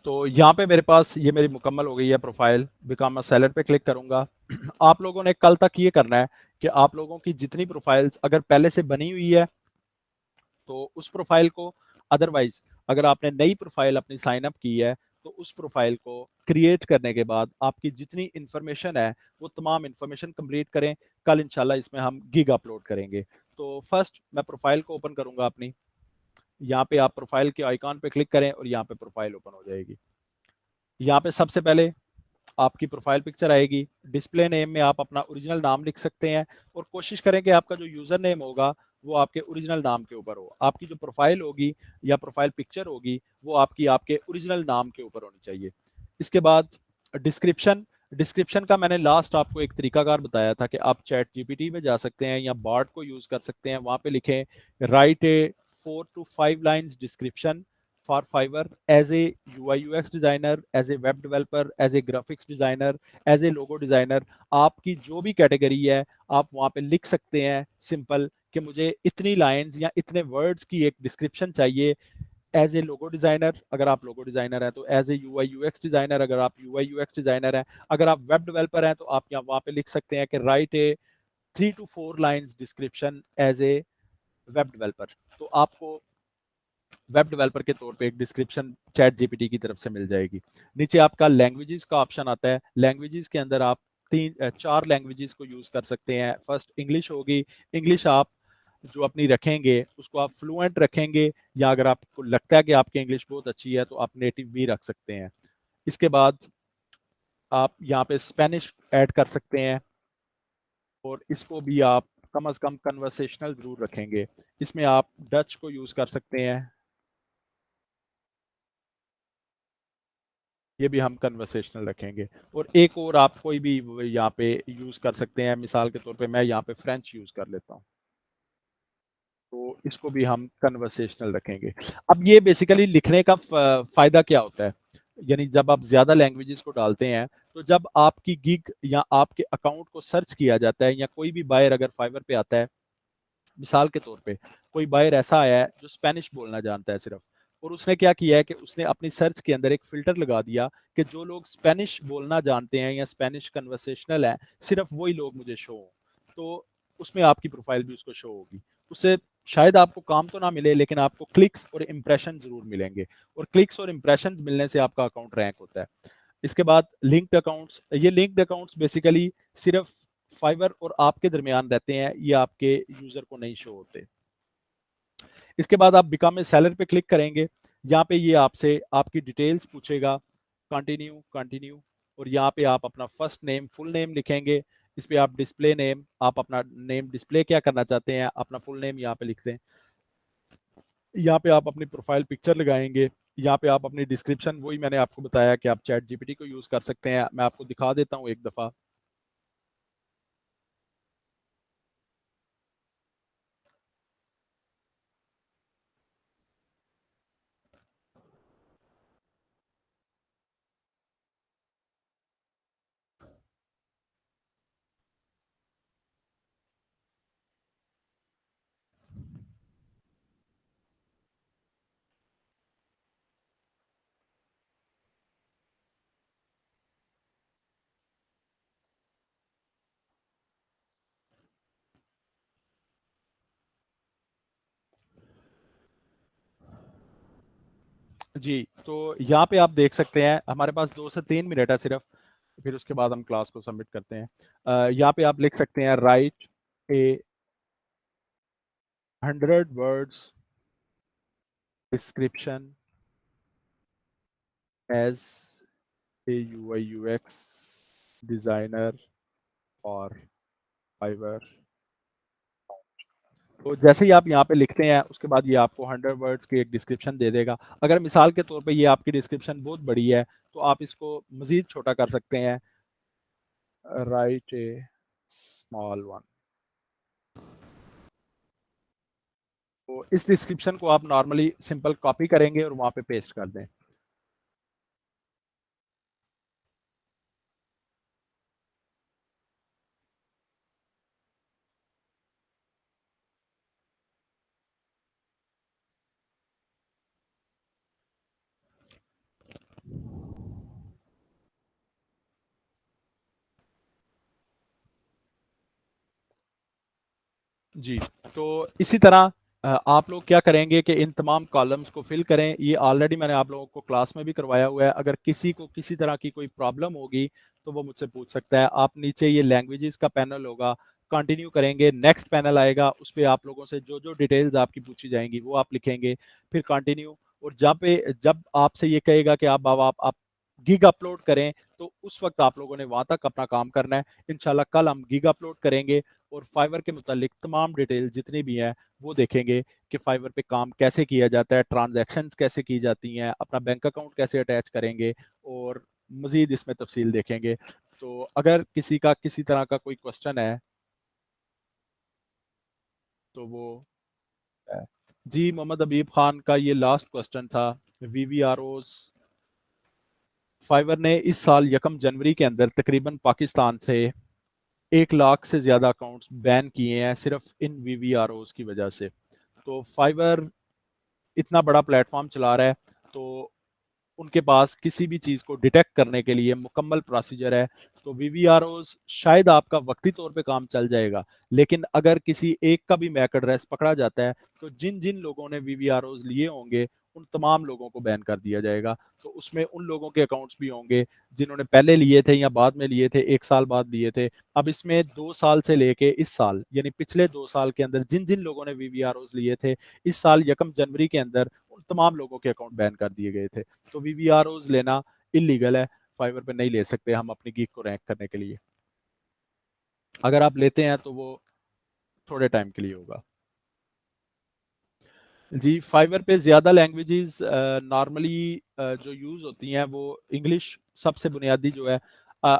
तो यहाँ पे मेरे पास ये मेरी मुकम्मल हो गई है प्रोफाइल। बिकम अ सेलर पे क्लिक करूंगा। आप लोगों ने कल तक ये करना है कि आप लोगों की जितनी प्रोफाइल्स अगर पहले से बनी हुई है तो उस प्रोफाइल को, अदरवाइज अगर आपने नई प्रोफाइल अपनी साइन अप की है तो उस प्रोफाइल को क्रिएट करने के बाद आपकी जितनी इंफॉर्मेशन है वो तमाम इंफॉर्मेशन कंप्लीट करें। कल इंशाल्लाह इसमें हम गिग अपलोड करेंगे। तो फर्स्ट मैं प्रोफाइल को ओपन करूंगा अपनी। यहाँ पे आप प्रोफाइल के आइकॉन पे क्लिक करें और यहाँ पे प्रोफाइल ओपन हो जाएगी। यहाँ पे सबसे पहले आपकी प्रोफाइल पिक्चर आएगी। डिस्प्ले नेम में आप अपना ओरिजिनल नाम लिख सकते हैं और कोशिश करें कि आपका जो यूजर नेम होगा वो आपके ओरिजिनल नाम के ऊपर हो। आपकी जो प्रोफाइल होगी या प्रोफाइल पिक्चर होगी वो आपकी आपके ओरिजिनल नाम के ऊपर होनी चाहिए। इसके बाद डिस्क्रिप्शन। डिस्क्रिप्शन का मैंने लास्ट आपको एक तरीकाकार बताया था कि आप चैट जीपीटी में जा सकते हैं या बार्ड को यूज कर सकते हैं। वहां पे लिखें write a 4 to 5 lines description for Fiverr as a UI UX designer, as a web developer, as a graphics designer, as a logo designer. आपकी जो भी कैटेगरी है आप वहां पे लिख सकते हैं सिंपल कि मुझे इतनी लाइंस या इतने वर्ड्स की एक डिस्क्रिप्शन चाहिए। एज ए लोगो डिजाइनर अगर आप लोगो डिजाइनर हैं तो as a UI UX designer अगर आप यूआई यूएक्स डिजाइनर हैं। अगर आप वेब डेवलपर हैं तो आप यहाँ वहां पे लिख सकते हैं कि write a 3 to 4 lines description as a web developer. तो आपको वेब डेवलपर के तौर पे एक डिस्क्रिप्शन चैट जीपीटी की तरफ से मिल जाएगी। नीचे आपका लैंग्वेजेस का ऑप्शन आता है। लैंग्वेजेस के अंदर आप 4 लैंग्वेजेस को यूज कर सकते हैं। फर्स्ट इंग्लिश होगी। इंग्लिश आप जो अपनी रखेंगे उसको आप फ्लुएंट रखेंगे या अगर आपको लगता है कि आपकी इंग्लिश बहुत अच्छी है तो आप नेटिव भी रख सकते हैं। इसके बाद आप यहाँ पे स्पेनिश ऐड कर सकते हैं और इसको भी आप कम से कम कन्वर्सेशनल जरूर रखेंगे। इसमें आप डच को यूज कर सकते हैं। ये भी हम कन्वर्सेशनल रखेंगे। और एक और आप कोई भी यहाँ पे यूज कर सकते हैं। मिसाल के तौर पे मैं यहाँ पे फ्रेंच यूज कर लेता हूँ तो इसको भी हम कन्वर्सेशनल रखेंगे। अब ये बेसिकली लिखने का फायदा क्या होता है, यानी जब आप ज्यादा लैंग्वेजेस को डालते हैं तो जब आपकी गिग या आपके अकाउंट को सर्च किया जाता है या कोई भी बायर अगर फाइवर पे आता है, मिसाल के तौर पे कोई बायर ऐसा आया है जो स्पेनिश बोलना जानता है सिर्फ, और उसने क्या किया है कि उसने अपनी सर्च के अंदर एक फिल्टर लगा दिया कि जो लोग स्पेनिश बोलना जानते हैं या स्पेनिश कन्वर्सेशनल है सिर्फ वही लोग मुझे शो हो। तो उसमें आपकी प्रोफाइल भी उसको शो होगी। उससे शायद आपको काम तो ना मिले लेकिन आपको क्लिक्स और इंप्रेशन जरूर मिलेंगे। और क्लिक्स और इंप्रेशन मिलने से आपका अकाउंट रैंक होता है। इसके बाद लिंक्ड अकाउंट्स। ये लिंक्ड अकाउंट्स बेसिकली सिर्फ फाइवर और आपके दरमियान रहते हैं, ये आपके यूजर को नहीं शो होते। इसके बाद आप बिकम ए सेलर पे क्लिक करेंगे। यहाँ पे ये आपसे आपकी डिटेल्स पूछेगा। Continue continue. और यहाँ पे आप अपना फर्स्ट नेम फुल नेम लिखेंगे। इस पे आप डिस्प्ले नेम, आप अपना नेम डिस्प्ले क्या करना चाहते हैं अपना फुल नेम यहाँ पे लिख दें। यहाँ पे आप अपनी प्रोफाइल पिक्चर लगाएंगे। यहाँ पे आप अपनी डिस्क्रिप्शन, वही मैंने आपको बताया कि आप चैट जीपीटी को यूज कर सकते हैं। मैं आपको दिखा देता हूँ एक दफा। जी, तो यहाँ पे आप देख सकते हैं हमारे पास 2 से 3 मिनट है सिर्फ, फिर उसके बाद हम क्लास को सबमिट करते हैं। यहाँ पे आप लिख सकते हैं right A 100 words description as a UI UX designer और फाइवर। तो जैसे ही आप यहाँ पे लिखते हैं उसके बाद ये आपको 100 वर्ड्स की एक डिस्क्रिप्शन दे देगा। अगर मिसाल के तौर पे ये आपकी डिस्क्रिप्शन बहुत बड़ी है तो आप इसको मज़ीद छोटा कर सकते हैं, राइट ए स्मॉल वन। तो इस डिस्क्रिप्शन को आप नॉर्मली सिंपल कॉपी करेंगे और वहाँ पे पेस्ट कर दें। जी, तो इसी तरह आप लोग क्या करेंगे कि इन तमाम कॉलम्स को फिल करें। ये ऑलरेडी मैंने आप लोगों को क्लास में भी करवाया हुआ है। अगर किसी को किसी तरह की कोई प्रॉब्लम होगी तो वो मुझसे पूछ सकता है। आप नीचे ये लैंग्वेजेस का पैनल होगा, कंटिन्यू करेंगे, नेक्स्ट पैनल आएगा, उस पे आप लोगों से जो-जो डिटेल्स आपकी पूछी जाएँगी वो आप लिखेंगे, फिर कंटिन्यू। और जब आपसे ये कहेगा कि आप गिग अपलोड करें, तो उस वक़्त आप लोगों ने वहाँ तक अपना काम करना है। इंशाल्लाह कल हम गिग अपलोड करेंगे और फाइवर के मुतालिक तमाम डिटेल जितनी भी हैं वो देखेंगे कि फाइवर पे काम कैसे किया जाता है, ट्रांजैक्शंस कैसे की जाती हैं, अपना बैंक अकाउंट कैसे अटैच करेंगे और मज़ीद इसमें तफसील देखेंगे। तो अगर किसी का किसी तरह का कोई क्वेश्चन है तो वो है। जी, मोहम्मद हबीब खान का ये लास्ट क्वेश्चन था। वीवीआरओज़ फाइवर ने इस साल 1 जनवरी के अंदर तकरीबन पाकिस्तान से 1 लाख से ज़्यादा अकाउंट्स बैन किए हैं सिर्फ इन वीवीआरओज़ की वजह से। तो फाइवर इतना बड़ा प्लेटफॉर्म चला रहा है तो उनके पास किसी भी चीज़ को डिटेक्ट करने के लिए मुकम्मल प्रोसीजर है। तो वीवीआरओज़ शायद आपका वक्ती तौर पे काम चल जाएगा, लेकिन अगर किसी एक का भी मैक एड्रेस पकड़ा जाता है, तो जिन-जिन लोगों ने वीवीआरओज़ लिए होंगे, उन तमाम लोगों को बैन कर दिया जाएगा। तो उसमें उन लोगों के अकाउंट्स भी होंगे, जिन्होंने पहले लिए थे या बाद में लिए थे, 1 साल बाद लिए थे। अब इसमें 2 साल से लेके इस साल, यानी पिछले 2 साल के अंदर जिन-जिन लोगों ने वीवीआरओज़ लिए थे, इस साल 1 जनवरी के अंदर उन तमाम लोगों के अकाउंट बैन कर दिए गए थे। तो वीवीआरओज़ लेना इल्लीगल है, फाइवर पे नहीं ले सकते हम अपनी गीक को रैंक करने के लिए। अगर आप लेते हैं तो वो थोड़े टाइम के लिए होगा। जी, फाइवर पे ज़्यादा लैंग्वेजेज़ नॉर्मली जो यूज़ होती हैं वो इंग्लिश सबसे बुनियादी जो है।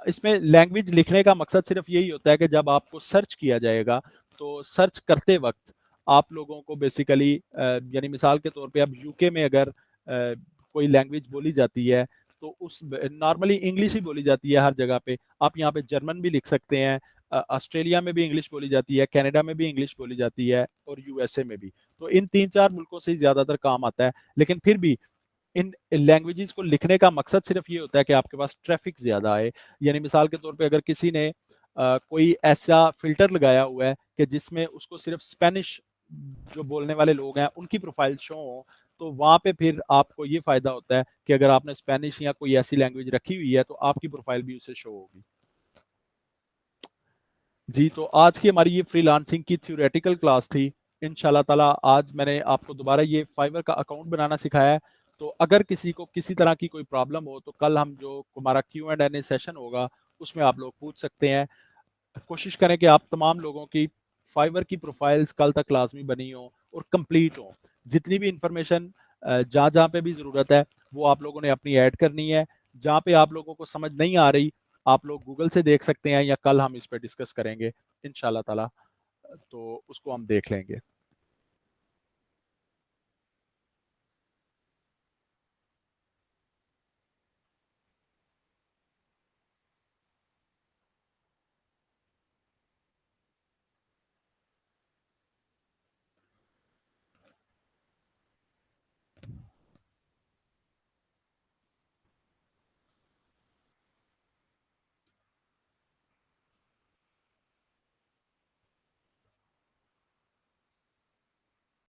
इसमें लैंग्वेज लिखने का मकसद सिर्फ़ यही होता है कि जब आपको सर्च किया जाएगा, तो सर्च करते वक़्त आप लोगों को बेसिकली यानी मिसाल के तौर पे अब यूके में अगर कोई लैंग्वेज बोली जाती है, तो उस ब नॉर्मली इंग्लिश ही बोली जाती है हर जगह पे। आप यहाँ पे जर्मन भी लिख सकते हैं, ऑस्ट्रेलिया में भी इंग्लिश बोली जाती है, कनाडा में भी इंग्लिश बोली जाती है और यूएसए में भी। तो इन 3-4 मुल्कों से ही ज़्यादातर काम आता है। लेकिन फिर भी इन लैंग्वेजेज़ को लिखने का मकसद सिर्फ़ ये होता है कि आपके पास ट्रैफ़िक ज़्यादा आए। यानी मिसाल के तौर पे अगर किसी ने कोई ऐसा फ़िल्टर लगाया हुआ है कि जिसमें उसको सिर्फ़ स्पेनिश जो बोलने वाले लोग हैं, उनकी प्रोफ़ाइल शो हो, तो वहाँ पे फिर आपको ये फ़ायदा होता है कि अगर आपने स्पेनिश या कोई ऐसी लैंग्वेज रखी हुई है, तो आपकी प्रोफ़ाइल भी उससे शो होगी। जी, तो आज की हमारी ये फ्रीलांसिंग की थ्योरेटिकल क्लास थी। इंशाल्लाह ताला आज मैंने आपको दोबारा ये फाइवर का अकाउंट बनाना सिखाया है। तो अगर किसी को किसी तरह की कोई प्रॉब्लम हो तो कल हम जो हमारा क्यू एंड ए सेशन होगा उसमें आप लोग पूछ सकते हैं। कोशिश करें कि आप तमाम लोगों की फाइवर की प्रोफाइल्स कल तक लाज़मी बनी हों और कंप्लीट हों। जितनी भी इंफॉर्मेशन जहाँ-जहाँ पे भी ज़रूरत है, वो आप लोगों ने अपनी ऐड करनी है। जहाँ पे आप लोगों को समझ नहीं आ रही, आप लोग गूगल से देख सकते हैं या कल हम इस पे डिस्कस करेंगे इंशाल्लाह ताला। तो उसको हम देख लेंगे।